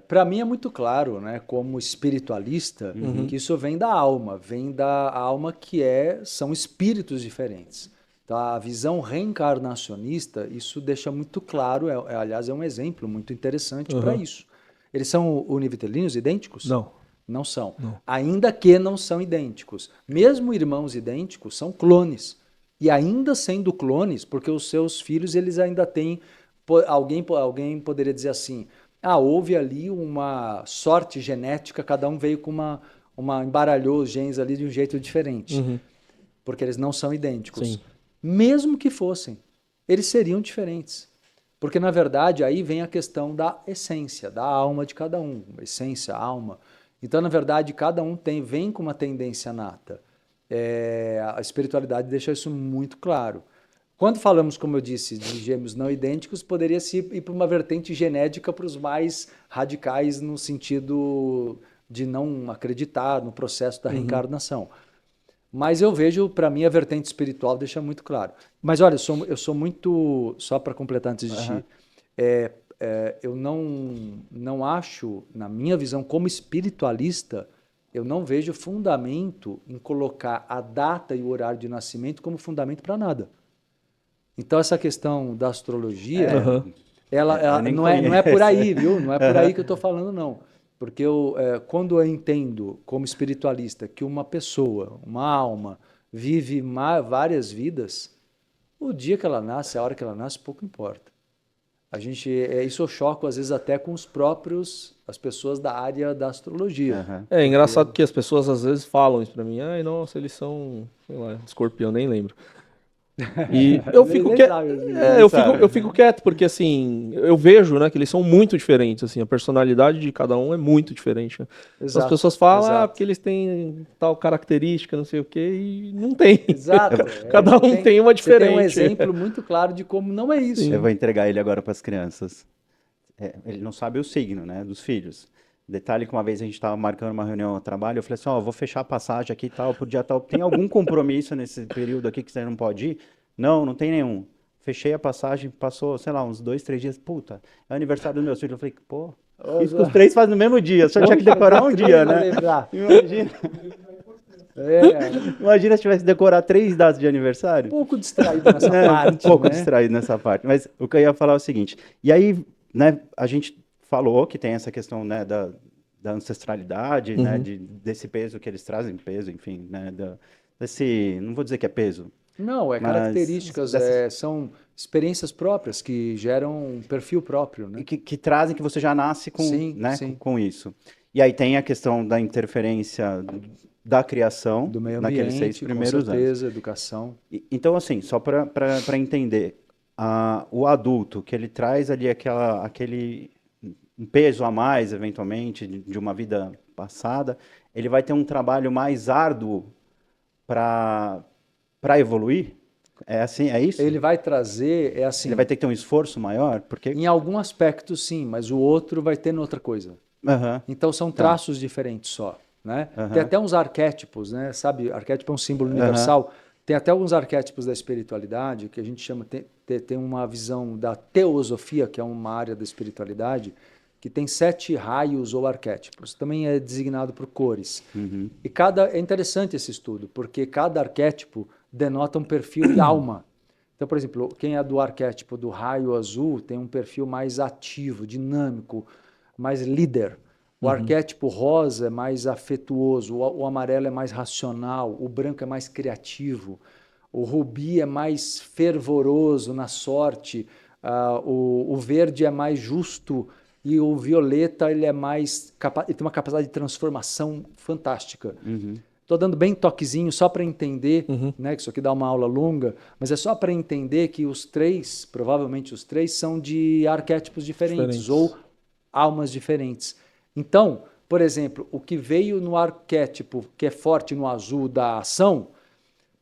B: Para mim é muito claro, né? Como espiritualista, que isso vem da alma que são espíritos diferentes. Tá? A visão reencarnacionista, isso deixa muito claro, aliás, é um exemplo muito interessante para isso. Eles são univitelinos idênticos?
C: Não.
B: Não são.
C: Não.
B: Ainda que não são idênticos. Mesmo irmãos idênticos são clones. E ainda sendo clones, porque os seus filhos, eles ainda têm... Alguém poderia dizer assim, houve ali uma sorte genética, cada um veio com embaralhou os genes ali de um jeito diferente. Porque eles não são idênticos.
C: Sim.
B: Mesmo que fossem, eles seriam diferentes. Porque, na verdade, aí vem a questão da essência, da alma de cada um. Essência, alma. Então, na verdade, cada um vem com uma tendência nata. A espiritualidade deixa isso muito claro. Quando falamos, como eu disse, de gêmeos não idênticos, poderia-se ir para uma vertente genética para os mais radicais no sentido de não acreditar no processo da reencarnação. Mas eu vejo, para mim, a vertente espiritual deixa muito claro. Mas olha, eu sou muito... Só para completar antes de ti. Eu não acho, na minha visão como espiritualista, eu não vejo fundamento em colocar a data e o horário de nascimento como fundamento para nada. Então, essa questão da astrologia, ela não é por aí, viu? Não é por aí que eu estou falando, não. Porque quando eu entendo, como espiritualista, que uma pessoa, uma alma, vive várias vidas, o dia que ela nasce, a hora que ela nasce, pouco importa. Isso eu choco às vezes até com as pessoas da área da astrologia.
C: É engraçado que as pessoas às vezes falam isso pra mim. Ai, nossa, eles são, sei lá, escorpião, nem lembro. E eu fico quieto, eu fico quieto, porque assim, eu vejo, né, que eles são muito diferentes, assim, a personalidade de cada um é muito diferente, né?
B: Exato,
C: as pessoas falam, porque eles têm tal característica, não sei o quê, e não tem.
B: Exato.
C: Cada um tem uma diferente.
B: Você tem um exemplo muito claro de como não é isso.
A: Sim. Eu vou entregar ele agora para as crianças. Ele não sabe o signo, né, dos filhos. Detalhe que uma vez a gente estava marcando uma reunião ao trabalho, eu falei assim, vou fechar a passagem aqui e tal, por dia tal. Tem algum compromisso nesse período aqui que você não pode ir? Não tem nenhum. Fechei a passagem, passou, sei lá, uns 2, 3 dias. Puta, é aniversário dos meus filhos. Eu falei, pô, isso que os 3 fazem no mesmo dia. Só tinha que decorar um dia, né? Imagina. Imagina se tivesse que decorar 3 datas de aniversário.
B: Um pouco distraído nessa parte.
A: Um pouco distraído nessa parte. Mas o que eu ia falar é o seguinte. E aí, né, a gente falou que tem essa questão, né, da ancestralidade, né, desse peso que eles trazem, peso, enfim, né, desse, não vou dizer que é peso.
B: Não, características, são experiências próprias que geram um perfil próprio, né?
A: Que trazem que você já nasce com, com isso. E aí tem a questão da interferência da criação,
B: do meio
A: naqueles 6 primeiros
B: com certeza,
A: anos.
B: Educação.
A: Então, assim, só para entender, o adulto, que ele traz ali aquele um peso a mais, eventualmente, de uma vida passada, ele vai ter um trabalho mais árduo para evoluir? É assim, é isso?
B: Ele vai trazer,
A: Ele vai ter que ter um esforço maior? Porque...
B: Em algum aspecto, sim, mas o outro vai ter outra coisa. Então, são traços diferentes só. Né? Tem até uns arquétipos, né? Sabe, arquétipo é um símbolo universal. Tem até alguns arquétipos da espiritualidade que a gente chama, tem uma visão da teosofia, que é uma área da espiritualidade, que tem 7 raios ou arquétipos. Também é designado por cores. E é interessante esse estudo, porque cada arquétipo denota um perfil de alma. Então, por exemplo, quem é do arquétipo do raio azul tem um perfil mais ativo, dinâmico, mais líder. O arquétipo rosa é mais afetuoso, o amarelo é mais racional, o branco é mais criativo, o rubi é mais fervoroso na sorte, o verde é mais justo e o violeta ele tem uma capacidade de transformação fantástica. Estou dando bem toquezinho só para entender, né, que isso aqui dá uma aula longa, mas é só para entender que provavelmente os três, são de arquétipos diferentes. Ou almas diferentes. Então, por exemplo, o que veio no arquétipo que é forte no azul da ação,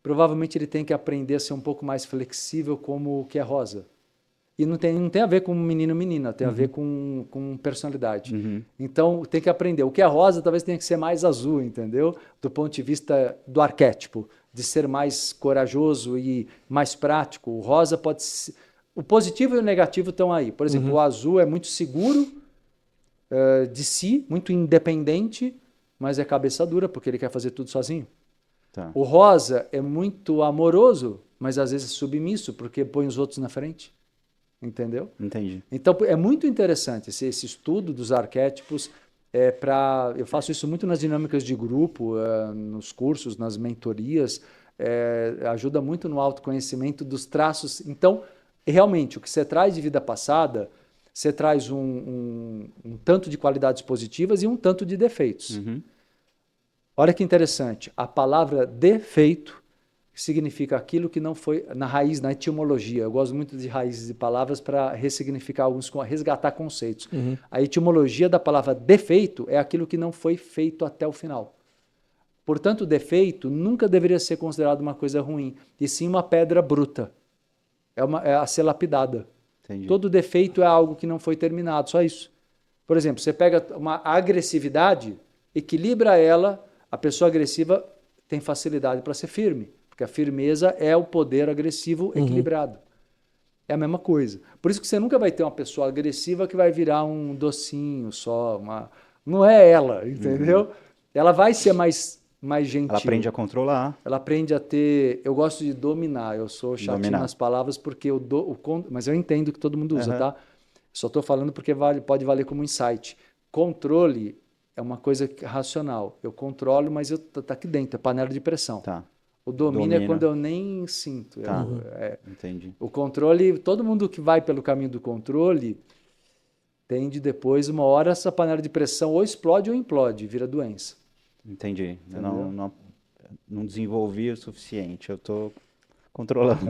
B: provavelmente ele tem que aprender a ser um pouco mais flexível como o que é rosa. E não tem a ver com menino ou menina, tem a ver com personalidade. Então, tem que aprender. O que é rosa talvez tenha que ser mais azul, entendeu? Do ponto de vista do arquétipo, de ser mais corajoso e mais prático. O rosa pode ser... O positivo e o negativo estão aí. Por exemplo, o azul é muito seguro de si, muito independente, mas é cabeça dura, porque ele quer fazer tudo sozinho. Tá. O rosa é muito amoroso, mas às vezes submisso, porque põe os outros na frente. Entendeu?
A: Entendi.
B: Então, é muito interessante esse estudo dos arquétipos. Eu faço isso muito nas dinâmicas de grupo, nos cursos, nas mentorias. Ajuda muito no autoconhecimento dos traços. Então, realmente, o que você traz de vida passada, você traz um tanto de qualidades positivas e um tanto de defeitos. Olha que interessante. A palavra defeito significa aquilo que não foi na raiz, na etimologia. Eu gosto muito de raízes de palavras para ressignificar resgatar conceitos. A etimologia da palavra defeito é aquilo que não foi feito até o final. Portanto, defeito nunca deveria ser considerado uma coisa ruim, e sim uma pedra bruta. É a ser lapidada. Entendi. Todo defeito é algo que não foi terminado, só isso. Por exemplo, você pega uma agressividade, equilibra ela, a pessoa agressiva tem facilidade para ser firme. Porque a firmeza é o poder agressivo equilibrado. É a mesma coisa. Por isso que você nunca vai ter uma pessoa agressiva que vai virar um docinho só. Não é ela, entendeu? Ela vai ser mais gentil.
A: Ela aprende a controlar.
B: Ela aprende a ter... Eu gosto de dominar. Eu sou chatinho nas palavras porque mas eu entendo que todo mundo usa, tá? Só estou falando porque pode valer como insight. Controle é uma coisa racional. Eu controlo, mas tá aqui dentro. É panela de pressão.
A: Tá.
B: O domínio é quando eu nem sinto.
A: Tá, entendi.
B: O controle, todo mundo que vai pelo caminho do controle tende depois, uma hora, essa panela de pressão ou explode ou implode, vira doença.
A: Entendi. Eu não desenvolvi o suficiente. Eu tô controlando.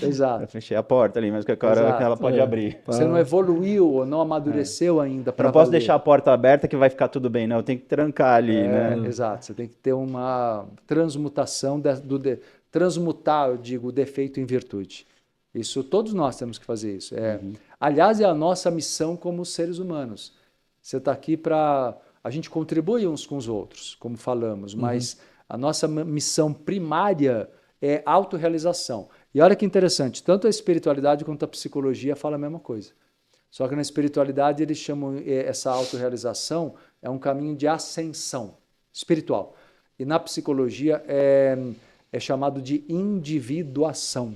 B: Exato.
A: Eu fechei a porta ali, mas que agora ela pode abrir.
B: Você não evoluiu ou não amadureceu ainda para
A: Eu não posso deixar a porta aberta que vai ficar tudo bem, não. Eu tenho que trancar ali, né?
B: Exato. Você tem que ter uma transmutação, transmutar, eu digo, o defeito em virtude. Isso, todos nós temos que fazer isso. Aliás, é a nossa missão como seres humanos. Você está aqui para... A gente contribui uns com os outros, como falamos, mas a nossa missão primária é autorrealização. E olha que interessante, tanto a espiritualidade quanto a psicologia falam a mesma coisa. Só que na espiritualidade eles chamam essa autorrealização é um caminho de ascensão espiritual. E na psicologia é chamado de individuação.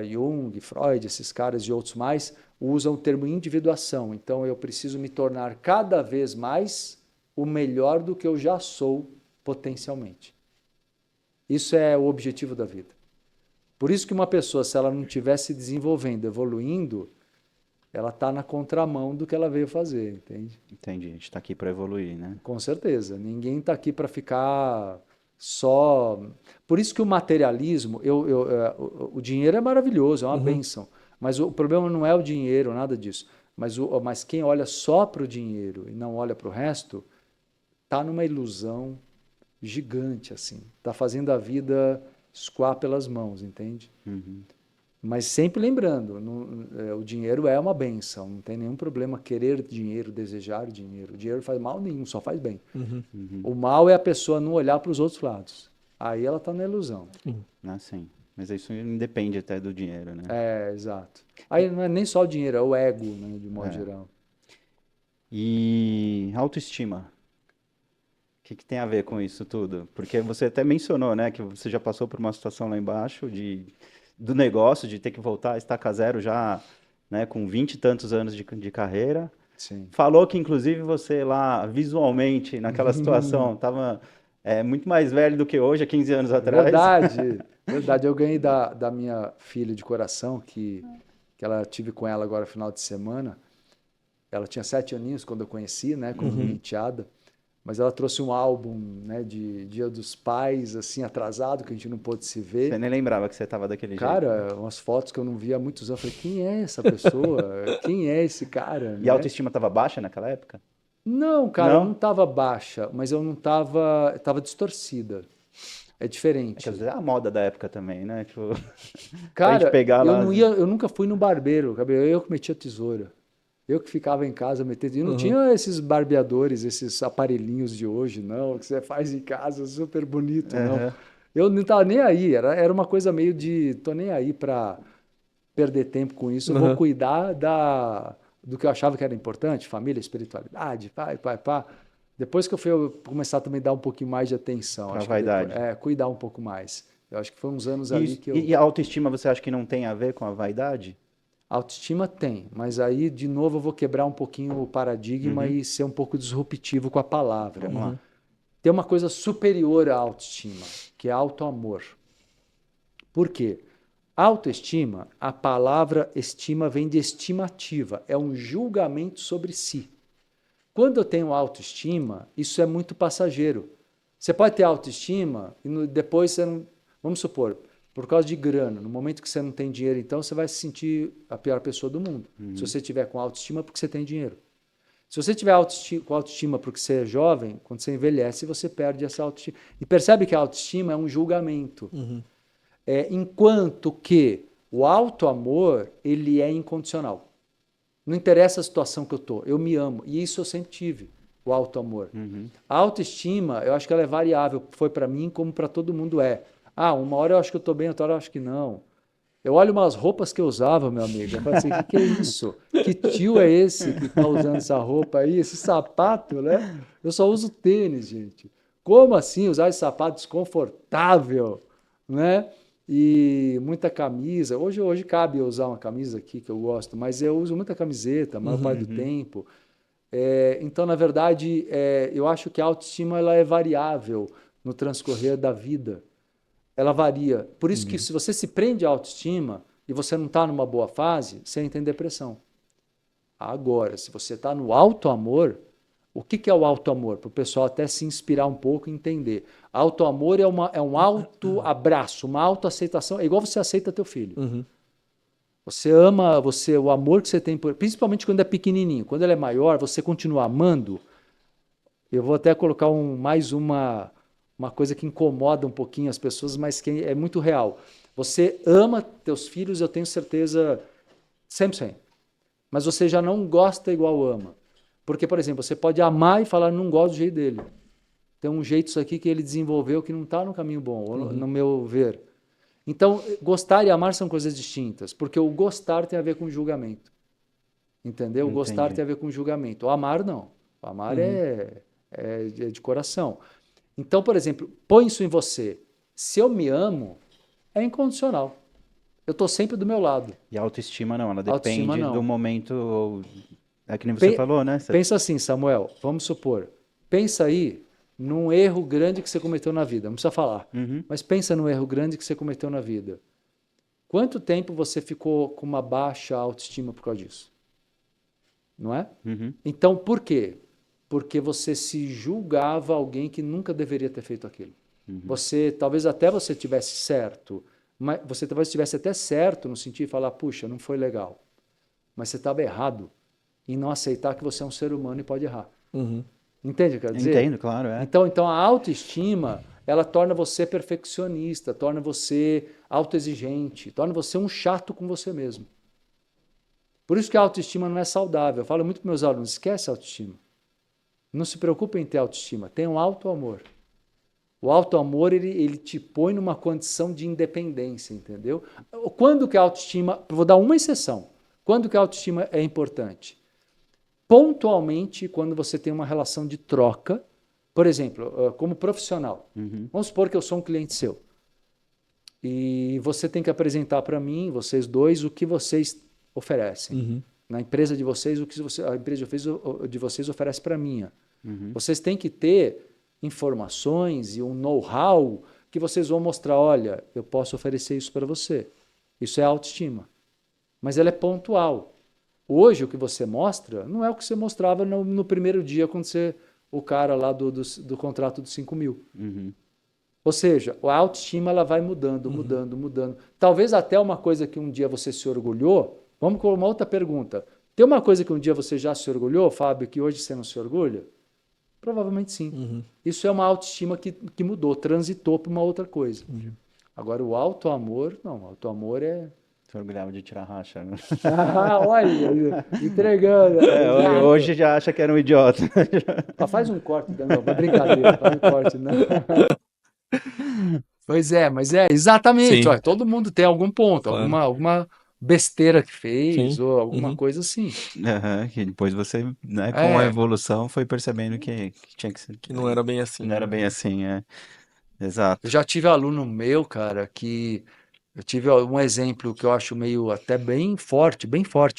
B: Jung, Freud, esses caras e outros mais usam o termo individuação. Então eu preciso me tornar cada vez mais o melhor do que eu já sou potencialmente. Isso é o objetivo da vida. Por isso que uma pessoa, se ela não estiver se desenvolvendo, evoluindo, ela está na contramão do que ela veio fazer, entende?
A: Entendi, a gente está aqui para evoluir, né?
B: Com certeza. Ninguém está aqui para ficar só... Por isso que o materialismo, o dinheiro é maravilhoso, é uma bênção. Mas o problema não é o dinheiro, nada disso. Mas quem olha só para o dinheiro e não olha para o resto, está numa ilusão gigante, assim. Está fazendo a vida escoar pelas mãos, entende? Mas sempre lembrando, o dinheiro é uma benção, não tem nenhum problema querer dinheiro, desejar dinheiro. O dinheiro faz mal nenhum, só faz bem. O mal é a pessoa não olhar para os outros lados. Aí ela está na ilusão.
A: Sim. Mas isso independe até do dinheiro, né?
B: Exato. Aí não é nem só o dinheiro, é o ego, né, de modo geral.
A: E autoestima? O que tem a ver com isso tudo? Porque você até mencionou, né, que você já passou por uma situação lá embaixo do negócio, de ter que voltar a estaca zero já, né, com 20 e tantos anos de carreira.
B: Sim.
A: Falou que, inclusive, você lá, visualmente, naquela situação, estava muito mais velho do que hoje, há 15 anos atrás.
B: Verdade. Eu ganhei da minha filha de coração, que ela tive com ela agora no final de semana. Ela tinha 7 aninhos quando eu conheci, né, como minha enteada. Mas ela trouxe um álbum, né, de Dia dos Pais, assim, atrasado, que a gente não pôde se ver.
A: Você nem lembrava que você estava daquele jeito.
B: Cara, umas fotos que eu não via há muitos anos. Eu falei, quem é essa pessoa? Quem é esse cara?
A: E a autoestima estava baixa naquela época?
B: Não, cara, eu não estava baixa, mas eu não estava... Estava distorcida. É diferente.
A: Quer dizer, é a moda da época também, né? Tipo,
B: cara,
A: pegar lá...
B: eu nunca fui no barbeiro, eu que metia tesoura. Eu que ficava em casa metendo... E não tinha esses barbeadores, esses aparelhinhos de hoje, não, que você faz em casa, super bonito, não. Eu não estava nem aí, era uma coisa meio de... Tô nem aí para perder tempo com isso, eu vou cuidar do que eu achava que era importante, família, espiritualidade, pá. Depois que eu fui começar também a dar um pouquinho mais de atenção.
A: Pra vaidade.
B: Cuidar um pouco mais. Eu acho que foi uns anos ali que eu...
A: E a autoestima você acha que não tem a ver com a vaidade?
B: Autoestima tem, mas aí, de novo, eu vou quebrar um pouquinho o paradigma e ser um pouco disruptivo com a palavra.
A: Vamos lá.
B: Tem uma coisa superior à autoestima, que é autoamor. Por quê? Autoestima, a palavra estima vem de estimativa, é um julgamento sobre si. Quando eu tenho autoestima, isso é muito passageiro. Você pode ter autoestima e depois você não... Vamos supor... Por causa de grana, no momento que você não tem dinheiro, então você vai se sentir a pior pessoa do mundo. Se você tiver com autoestima, porque você tem dinheiro. Se você tiver com autoestima porque você é jovem, quando você envelhece, você perde essa autoestima. E percebe que a autoestima é um julgamento. Enquanto que o autoamor, ele é incondicional. Não interessa a situação que eu estou, eu me amo. E isso eu sempre tive, o autoamor. A autoestima, eu acho que ela é variável. Foi para mim como para todo mundo é. Uma hora eu acho que eu estou bem, outra hora eu acho que não. Eu olho umas roupas que eu usava, meu amigo. Eu falo assim, o que é isso? Que tio é esse que está usando essa roupa aí? Esse sapato, né? Eu só uso tênis, gente. Como assim usar esse sapato desconfortável, né? E muita camisa. Hoje cabe eu usar uma camisa aqui que eu gosto, mas eu uso muita camiseta a maior parte do tempo. Então, na verdade, eu acho que a autoestima ela é variável. no transcorrer da vida. Ela varia. Por isso que se você se prende à autoestima e você não está numa boa fase, você entra em depressão. Agora, se você está no auto-amor, o que é o auto-amor? Para o pessoal até se inspirar um pouco e entender. Auto-amor é um auto-abraço, uma auto-aceitação. É igual você aceita teu filho.
C: Uhum.
B: Você ama, o amor que você tem, principalmente quando é pequenininho. Quando ele é maior, você continua amando. Eu vou até colocar mais uma coisa que incomoda um pouquinho as pessoas, mas que é muito real. Você ama teus filhos, eu tenho certeza, 100%. Mas você já não gosta igual ama. Porque, por exemplo, você pode amar e falar, não gosto do jeito dele. Tem um jeito isso aqui que ele desenvolveu que não está no caminho bom, no meu ver. Então, gostar e amar são coisas distintas, porque o gostar tem a ver com julgamento. Entendeu? O gostar tem a ver com julgamento. O amar, não. O amar é de coração. Então, por exemplo, põe isso em você. Se eu me amo, é incondicional. Eu estou sempre do meu lado.
A: E a autoestima não, ela depende do momento. É que nem você falou, né?
B: Pensa assim, Samuel, vamos supor. Pensa aí num erro grande que você cometeu na vida. Não precisa falar. Mas pensa num erro grande que você cometeu na vida. Quanto tempo você ficou com uma baixa autoestima por causa disso? Não é? Então, por quê? Porque você se julgava alguém que nunca deveria ter feito aquilo. Talvez até você tivesse certo, mas você talvez estivesse até certo no sentido de falar, puxa, não foi legal. Mas você estava errado em não aceitar que você é um ser humano e pode errar. Entende o que eu quero dizer?
A: Entendo, claro.
B: Então a autoestima, ela torna você perfeccionista, torna você autoexigente, torna você um chato com você mesmo. Por isso que a autoestima não é saudável. Eu falo muito para meus alunos, esquece a autoestima. Não se preocupe em ter autoestima, tenha um auto-amor. O auto-amor, ele te põe numa condição de independência, entendeu? Quando que a autoestima... Vou dar uma exceção. Quando que a autoestima é importante? Pontualmente, quando você tem uma relação de troca, por exemplo, como profissional. Vamos supor que eu sou um cliente seu. E você tem que apresentar para mim, vocês dois, o que vocês oferecem. Na empresa de vocês, o que a empresa de vocês oferece para a minha. Vocês têm que ter informações e um know-how que vocês vão mostrar, olha, eu posso oferecer isso para você. Isso é autoestima. Mas ela é pontual. Hoje, o que você mostra não é o que você mostrava no primeiro dia, quando o cara lá do contrato dos 5 mil. Ou seja, a autoestima ela vai mudando, mudando. Talvez até uma coisa que um dia você se orgulhou. Vamos com uma outra pergunta. Tem uma coisa que um dia você já se orgulhou, Fábio, que hoje você não se orgulha? Provavelmente sim. Isso é uma autoestima que mudou, transitou para uma outra coisa. Agora, o auto-amor, não. O auto-amor é...
A: Você orgulhava de tirar racha, né?
B: Olha, entregando.
A: Hoje já acha que era um idiota.
B: Faz um corte, não, brincadeira, faz um corte, né? Pois é, mas exatamente. Olha, todo mundo tem algum ponto, claro. alguma besteira que fez, ou alguma coisa assim.
A: Que depois você, né, com a evolução, foi percebendo que tinha que ser.
C: Que não era bem assim.
A: Não era bem assim, Exato.
B: Eu já tive aluno meu, cara, que... Eu tive um exemplo que eu acho meio até bem forte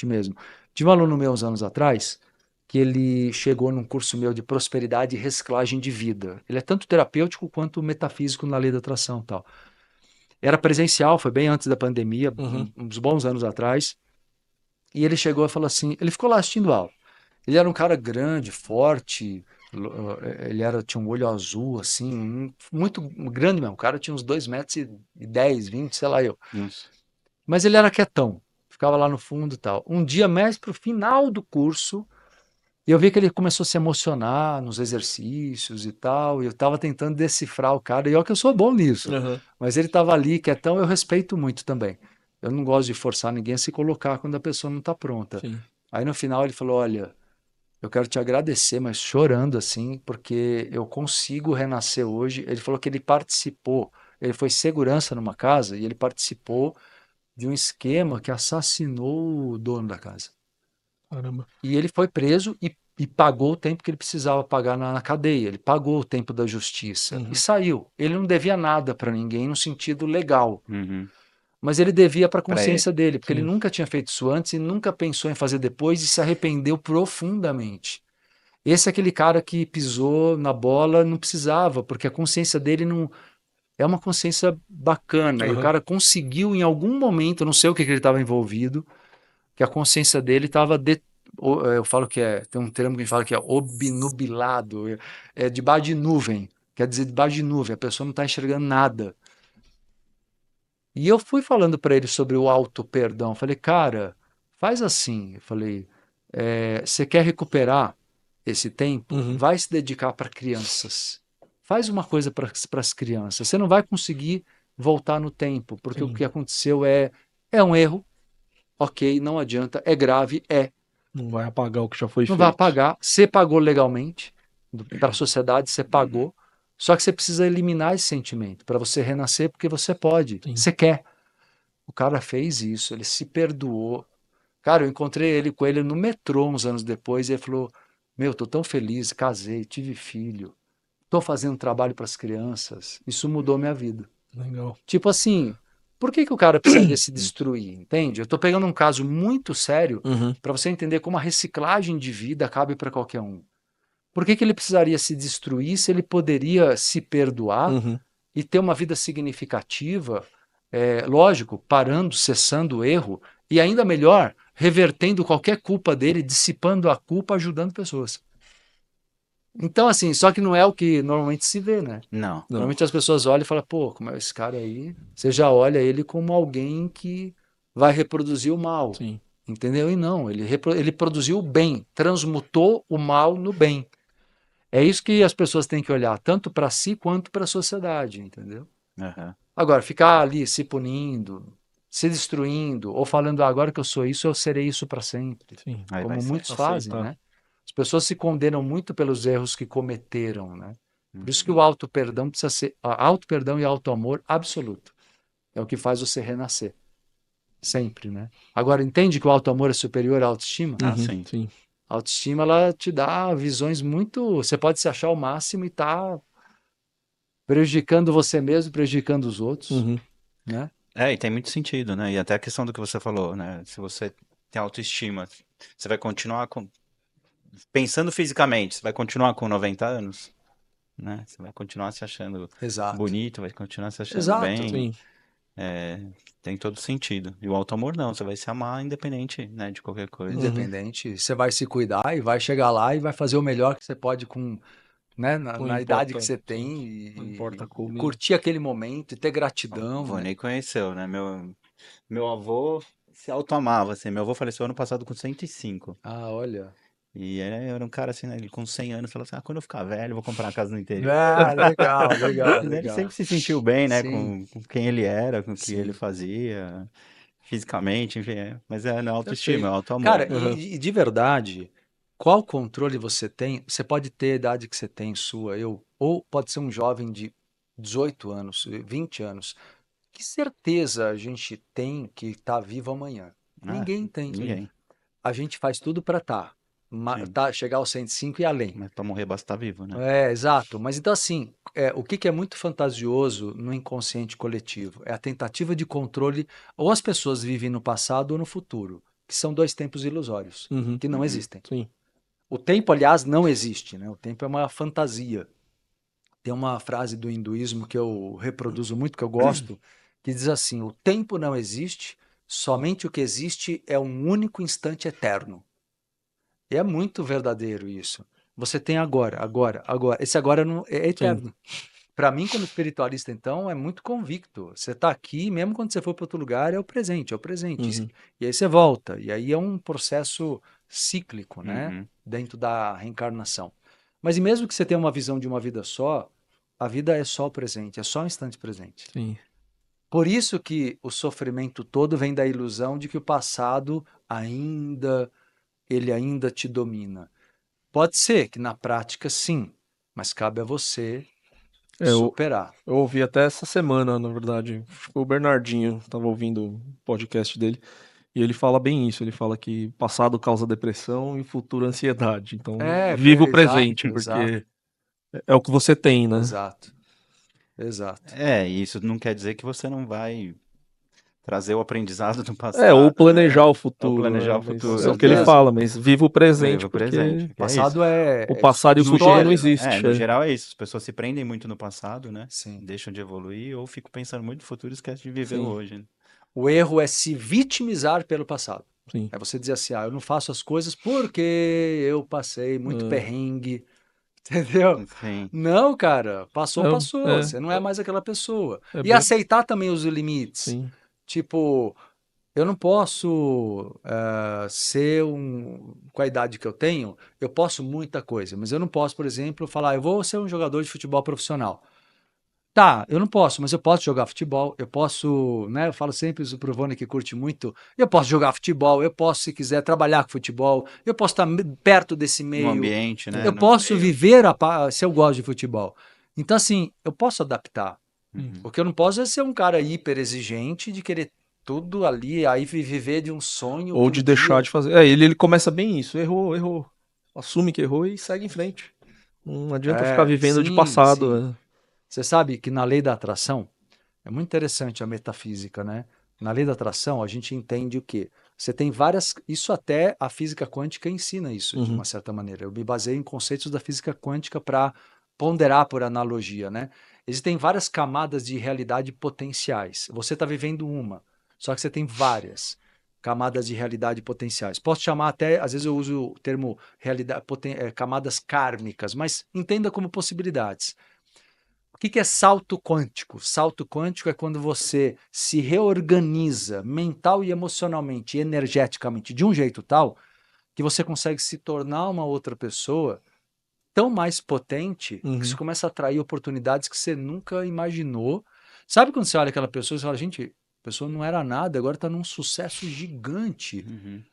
B: mesmo. Tive um aluno meu uns anos atrás, que ele chegou num curso meu de prosperidade e reciclagem de vida. Ele é tanto terapêutico quanto metafísico na lei da atração e tal. Era presencial, foi bem antes da pandemia, uns bons anos atrás. E ele chegou e falou assim, ele ficou lá assistindo aula. Ele era um cara grande, forte, tinha um olho azul, assim, muito grande mesmo. O cara tinha uns 2,10 m, 20, sei lá eu.
A: Isso.
B: Mas ele era quietão, ficava lá no fundo e tal. Um dia, mais pro final do curso, eu vi que ele começou a se emocionar nos exercícios e tal, e eu tava tentando decifrar o cara, e olha que eu sou bom nisso. Mas ele tava ali quietão, eu respeito muito também. Eu não gosto de forçar ninguém a se colocar quando a pessoa não tá pronta.
C: Sim.
B: Aí no final ele falou, olha... Eu quero te agradecer, mas chorando assim, porque eu consigo renascer hoje. Ele falou que ele participou, ele foi segurança numa casa e ele participou de um esquema que assassinou o dono da casa.
C: Caramba.
B: E ele foi preso e pagou o tempo que ele precisava pagar na cadeia. Ele pagou o tempo da justiça e saiu. Ele não devia nada para ninguém no sentido legal. Mas ele devia para a consciência dele, porque ele nunca tinha feito isso antes e nunca pensou em fazer depois e se arrependeu profundamente. Esse é aquele cara que pisou na bola, não precisava, porque a consciência dele não é uma consciência bacana. E o cara conseguiu, em algum momento, eu não sei o que ele estava envolvido, que a consciência dele estava. Eu falo que tem um termo que a gente fala que é obnubilado, é debaixo de nuvem. Quer dizer, debaixo de nuvem, a pessoa não está enxergando nada. E eu fui falando para ele sobre o auto-perdão. Falei, cara, faz assim. Eu falei, você quer recuperar esse tempo? Vai se dedicar para crianças. Faz uma coisa para as crianças. Você não vai conseguir voltar no tempo, porque o que aconteceu é um erro. Ok, não adianta, é grave,
C: Não vai apagar o que já foi
B: não vai
C: feito.
B: apagar. Você pagou legalmente, para a sociedade você pagou. Só que você precisa eliminar esse sentimento para você renascer, porque você pode, você quer. O cara fez isso, ele se perdoou. Cara, eu encontrei com ele no metrô uns anos depois e ele falou: Meu, tô tão feliz, casei, tive filho, tô fazendo trabalho para as crianças, isso mudou minha vida.
C: Legal.
B: Tipo assim, por que o cara precisaria se destruir, entende? Eu tô pegando um caso muito sério para você entender como a reciclagem de vida cabe para qualquer um. Por que ele precisaria se destruir se ele poderia se perdoar e ter uma vida significativa, lógico, parando, cessando o erro, e ainda melhor, revertendo qualquer culpa dele, dissipando a culpa, ajudando pessoas. Então, assim, só que não é o que normalmente se vê, né?
A: Não.
B: Normalmente as pessoas olham e falam, pô, como é esse cara aí? Você já olha ele como alguém que vai reproduzir o mal.
C: Sim.
B: Entendeu? E não, ele produziu o bem, transmutou o mal no bem. É isso que as pessoas têm que olhar, tanto para si quanto para a sociedade, entendeu? Agora, ficar ali se punindo, se destruindo, ou falando, agora que eu sou isso, eu serei isso para sempre.
C: Sim.
B: Como muitos fazem,
C: Aceitar.
B: né? As pessoas se condenam muito pelos erros que cometeram, né? Por isso que o auto-perdão precisa ser auto-perdão e auto-amor absoluto. É o que faz você renascer. Sempre, né? Agora, entende que o auto-amor é superior à autoestima?
C: Sim.
B: A autoestima, ela te dá visões muito... Você pode se achar o máximo e tá prejudicando você mesmo, prejudicando os outros, né?
A: E tem muito sentido, né? E até a questão do que você falou, né? Se você tem autoestima, você vai continuar pensando fisicamente, você vai continuar com 90 anos, né? Você vai continuar se achando bonito, vai continuar se achando bem.
C: Sim.
A: Tem todo sentido. E o auto-amor não, você vai se amar independente, né, de qualquer coisa.
B: Independente, você vai se cuidar e vai chegar lá e vai fazer o melhor que você pode com, né, na idade que você tem
C: Não importa
B: e
C: como.
B: curtir aquele momento e ter
A: O
B: gratidão,
A: vô
B: né?
A: nem conheceu, né? Meu avô se auto-amava, assim. Meu avô faleceu ano passado com 105.
B: Ah, olha.
A: E ele era um cara assim, né? Ele com 100 anos falou assim: quando eu ficar velho, eu vou comprar uma casa no interior.
B: Ah, legal, legal,
A: Mas ele
B: legal.
A: sempre se sentiu bem, né?
B: Sim,
A: Com quem ele era, com o que ele
B: sim.
A: fazia, fisicamente, enfim. Mas é na autoestima, é
B: Perfeito.
A: auto-amor.
B: Cara, e de verdade, qual controle você tem? Você pode ter a idade que você tem, sua, eu, ou pode ser um jovem de 18 anos, 20 anos. Que certeza a gente tem que está vivo amanhã?
A: Ah,
B: Ninguém tem.
A: ninguém.
B: A gente faz tudo para estar.
A: Sim.
B: Chegar aos 105 e além.
A: Mas pra morrer basta estar vivo, né?
B: Exato. Mas então, assim, o que é muito fantasioso no inconsciente coletivo? É a tentativa de controle, ou as pessoas vivem no passado ou no futuro, que são dois tempos ilusórios, que não existem.
C: Sim.
B: O tempo, aliás, não existe, né? O tempo é uma fantasia. Tem uma frase do hinduísmo que eu reproduzo muito, que eu gosto, que diz assim: o tempo não existe, somente o que existe é um único instante eterno. E é muito verdadeiro isso. Você tem agora, agora, agora. Esse agora não, é
C: Sim.
B: eterno. Para mim, como espiritualista, então, é muito convicto. Você está aqui, mesmo quando você for para outro lugar, é o presente, é o presente. E aí você volta. E aí é um processo cíclico, né? Dentro da reencarnação. Mas e mesmo que você tenha uma visão de uma vida só, a vida é só o presente, é só o instante presente.
C: Sim.
B: Por isso que o sofrimento todo vem da ilusão de que o passado ele ainda te domina. Pode ser que na prática sim, mas cabe a você superar.
C: Eu ouvi até essa semana, na verdade. Foi o Bernardinho, tava ouvindo o podcast dele. E ele fala bem isso. Ele fala que passado causa depressão e futuro ansiedade. Então, viva o presente, porque é o que você tem, né?
B: Exato. Exato.
A: E isso não quer dizer que você não vai Trazer o aprendizado do passado.
C: Ou planejar o futuro.
A: Ou planejar
C: né?
A: o futuro.
C: É o que ele fala, mas viva o presente.
A: Viva o
C: porque
A: presente.
B: O passado
C: o passado e o futuro não existe.
A: No geral é isso. As pessoas se prendem muito no passado, né?
B: Sim.
A: Deixam de evoluir ou ficam pensando muito no futuro e esquecem de viver
B: Sim.
A: o hoje. Né?
B: O erro é se vitimizar pelo passado.
C: Sim.
B: É você dizer assim, eu não faço as coisas porque eu passei muito perrengue. Entendeu?
A: Sim.
B: Não, cara. Passou. Você não é mais aquela pessoa. E aceitar também os limites.
C: Sim.
B: Tipo, eu não posso ser com a idade que eu tenho, eu posso muita coisa, mas eu não posso, por exemplo, falar, eu vou ser um jogador de futebol profissional. Tá, eu não posso, mas eu posso jogar futebol, eu posso, né? Eu falo sempre isso pro Vone que curte muito, eu posso jogar futebol, eu posso, se quiser, trabalhar com futebol, eu posso estar perto desse meio.
A: No ambiente, né?
B: Eu posso viver se eu gosto de futebol. Então, assim, eu posso adaptar. O que eu não posso é ser um cara hiper exigente de querer tudo ali, aí viver de um sonho.
C: Ou de deixar de fazer. Ele começa bem isso, errou. Assume que errou e segue em frente. Não adianta ficar vivendo de passado.
B: Sim. Você sabe que na lei da atração, é muito interessante a metafísica, né? Na lei da atração, a gente entende o quê? Você tem várias... Isso até a física quântica ensina isso, de uma certa maneira. Eu me baseei em conceitos da física quântica para ponderar por analogia, né? Existem várias camadas de realidade potenciais. Você está vivendo uma, só que você tem várias camadas de realidade potenciais. Posso chamar até, às vezes eu uso o termo camadas kármicas, mas entenda como possibilidades. O que é salto quântico? Salto quântico é quando você se reorganiza mental e emocionalmente e energeticamente de um jeito tal que você consegue se tornar uma outra pessoa tão mais potente que você começa a atrair oportunidades que você nunca imaginou. Sabe quando você olha aquela pessoa e fala, gente, a pessoa não era nada, agora está num sucesso gigante,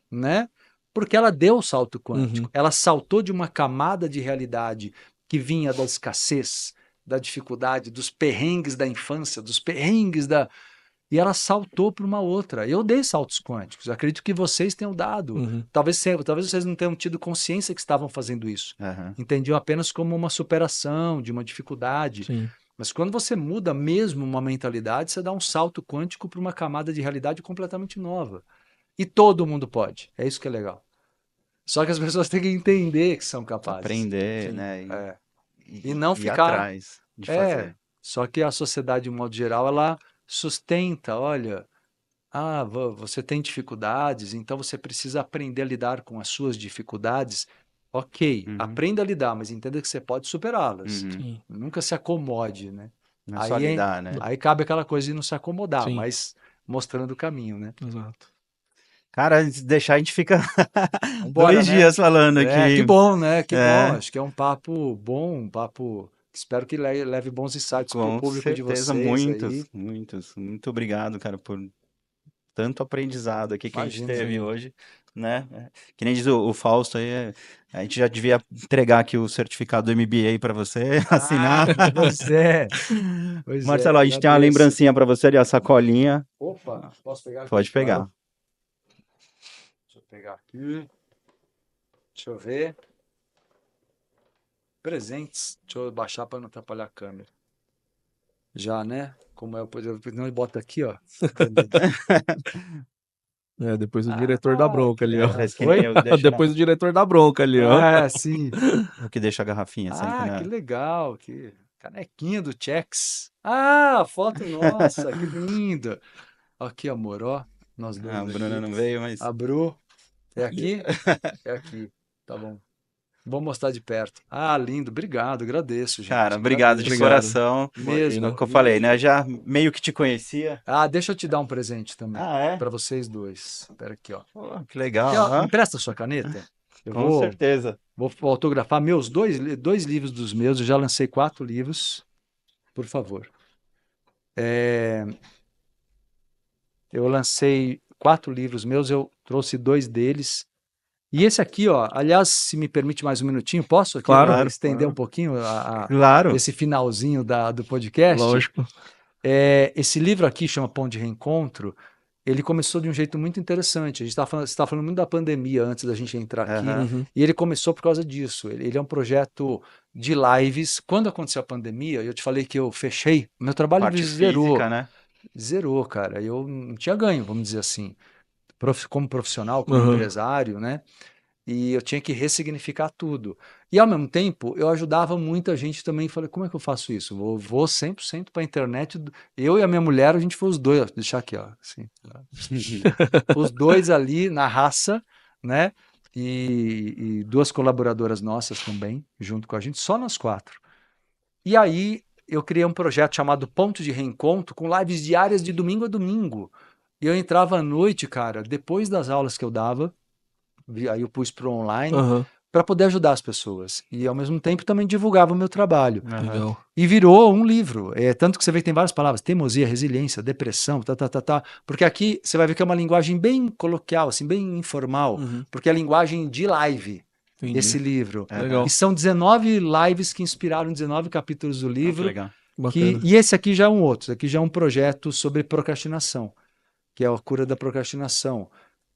B: né? Porque ela deu o salto quântico. Ela saltou de uma camada de realidade que vinha da escassez, da dificuldade, dos perrengues da infância, dos perrengues da... E ela saltou para uma outra. Eu dei saltos quânticos. Eu acredito que vocês tenham dado. Talvez vocês não tenham tido consciência que estavam fazendo isso. Entendiam apenas como uma superação de uma dificuldade.
C: Sim.
B: Mas quando você muda mesmo uma mentalidade, você dá um salto quântico para uma camada de realidade completamente nova. E todo mundo pode. É isso que é legal. Só que as pessoas têm que entender que são capazes.
A: Aprender, né?
B: E não ficar
A: atrás de fazer.
B: Só que a sociedade, de um modo geral, ela sustenta, olha, você tem dificuldades, então você precisa aprender a lidar com as suas dificuldades. Ok, aprenda a lidar, mas entenda que você pode superá-las. Nunca se acomode, né?
A: Não é só lidar, né?
B: Aí cabe aquela coisa de não se acomodar,
C: Sim.
B: mas mostrando o caminho, né?
C: Exato.
A: Cara, se deixar a gente fica
B: Vambora,
A: 2
B: né?
A: dias falando aqui.
B: Que bom, né? Que bom. Acho que é um papo bom, um papo... Espero que leve bons insights para o público de vocês.
A: Muitos. Muito obrigado, cara, por tanto aprendizado aqui que a gente teve hoje, né? Que nem diz o Fausto aí, a gente já devia entregar aqui o certificado do MBA para você assinar.
B: Pois é.
A: Marcelo, a gente tem uma lembrancinha para você ali, a sacolinha.
B: Opa, posso pegar?
A: Pode pegar.
B: Deixa eu pegar aqui. Deixa eu ver. Presentes. Deixa eu baixar para não atrapalhar a câmera. Já, né? Como é, não bota aqui, ó.
C: Depois o diretor da bronca ali, ó.
A: Depois
C: o diretor da bronca ali, ó.
B: Sim.
A: O que deixa a garrafinha sempre, né?
B: Que legal. Que canequinha do Chex. Foto nossa, que linda. Aqui, amor, ó. Nós dois
A: a Bruna não veio, mas...
B: A Bru. É aqui? É aqui. Tá bom. Vou mostrar de perto. Lindo. Obrigado. Agradeço, gente.
A: Cara, obrigado de coração.
B: Mesmo.
A: É o que eu falei, né? Já meio que te conhecia.
B: Deixa eu te dar um presente também.
A: É?
B: Para vocês dois. Espera aqui, ó.
A: Que legal.
B: Aqui, ó, empresta a sua caneta.
A: Com certeza.
B: Vou autografar meus dois livros dos meus. Eu já lancei 4 livros. Por favor. Eu lancei 4 livros meus. Eu trouxe 2 deles. E esse aqui, ó, aliás, se me permite mais um minutinho, posso aqui estender um pouquinho esse finalzinho do podcast?
C: Lógico.
B: Esse livro aqui chama Pão de Reencontro. Ele começou de um jeito muito interessante. A gente estava falando muito da pandemia antes da gente entrar aqui. E ele começou por causa disso. Ele é um projeto de lives. Quando aconteceu a pandemia, eu te falei que eu fechei, meu trabalho
A: Parte
B: zerou.
A: física, né?
B: zerou, cara. Eu não tinha ganho, vamos dizer assim, como profissional, como empresário, né? E eu tinha que ressignificar tudo. E ao mesmo tempo, eu ajudava muita gente também. Falei, como é que eu faço isso? Vou 100% para a internet. Eu e a minha mulher, a gente foi os dois. Ó, deixar aqui, ó. Assim, os dois ali na raça, né? E duas colaboradoras nossas também, junto com a gente, só nós 4. E aí eu criei um projeto chamado Ponto de Reencontro, com lives diárias de domingo a domingo. E eu entrava à noite, cara, depois das aulas que eu dava, aí eu pus para o online, para poder ajudar as pessoas. E ao mesmo tempo também divulgava o meu trabalho. E virou um livro. Tanto que você vê que tem várias palavras: teimosia, resiliência, depressão, Porque aqui você vai ver que é uma linguagem bem coloquial, assim, bem informal, porque é a linguagem de live. Entendi. Esse livro. E são 19 lives que inspiraram 19 capítulos do livro.
A: Legal.
B: E esse aqui já é um outro. Esse aqui já é um projeto sobre procrastinação, que é a cura da procrastinação.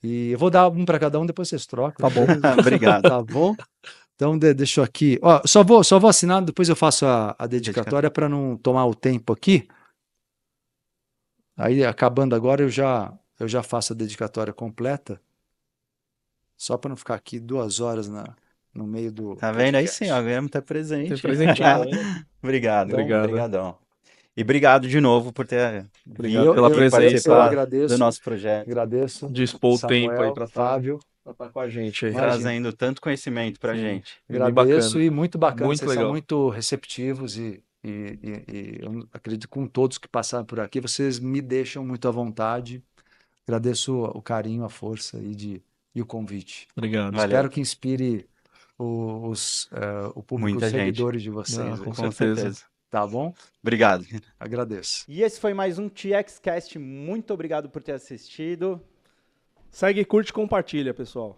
B: E eu vou dar um para cada um, depois vocês trocam.
C: Tá bom.
A: Obrigado.
B: Tá bom? Então, deixa eu aqui. Ó, só vou assinar, depois eu faço a dedicatória para não tomar o tempo aqui. Aí, acabando agora, eu já faço a dedicatória completa. Só para não ficar aqui 2 horas no meio do.
A: Tá vendo aí sim, ó, ganhamos tá presente.
C: Tem presenteado.
A: Obrigado.
B: Então,
A: Obrigadão. E obrigado de novo por ter
C: Obrigado pela presença.
B: Eu agradeço
A: do nosso projeto.
B: Agradeço.
C: Dispor o
B: Samuel,
C: tempo aí para
B: Fábio.
C: estar com a gente aí.
A: Trazendo tanto conhecimento pra gente.
B: Agradeço e muito bacana.
C: Muito
B: Vocês
C: legal.
B: são muito receptivos e eu acredito que com todos que passaram por aqui, vocês me deixam muito à vontade. Agradeço o carinho, a força e o convite.
C: Obrigado.
B: Espero que inspire o público,
A: Muita
B: os
A: gente.
B: seguidores de vocês.
C: Com
A: Com
C: certeza.
A: certeza.
B: Tá bom?
A: Obrigado.
B: Agradeço.
A: E esse foi mais um TXCast. Muito obrigado por ter assistido.
C: Segue, curte e compartilha, pessoal.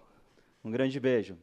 A: Um grande beijo.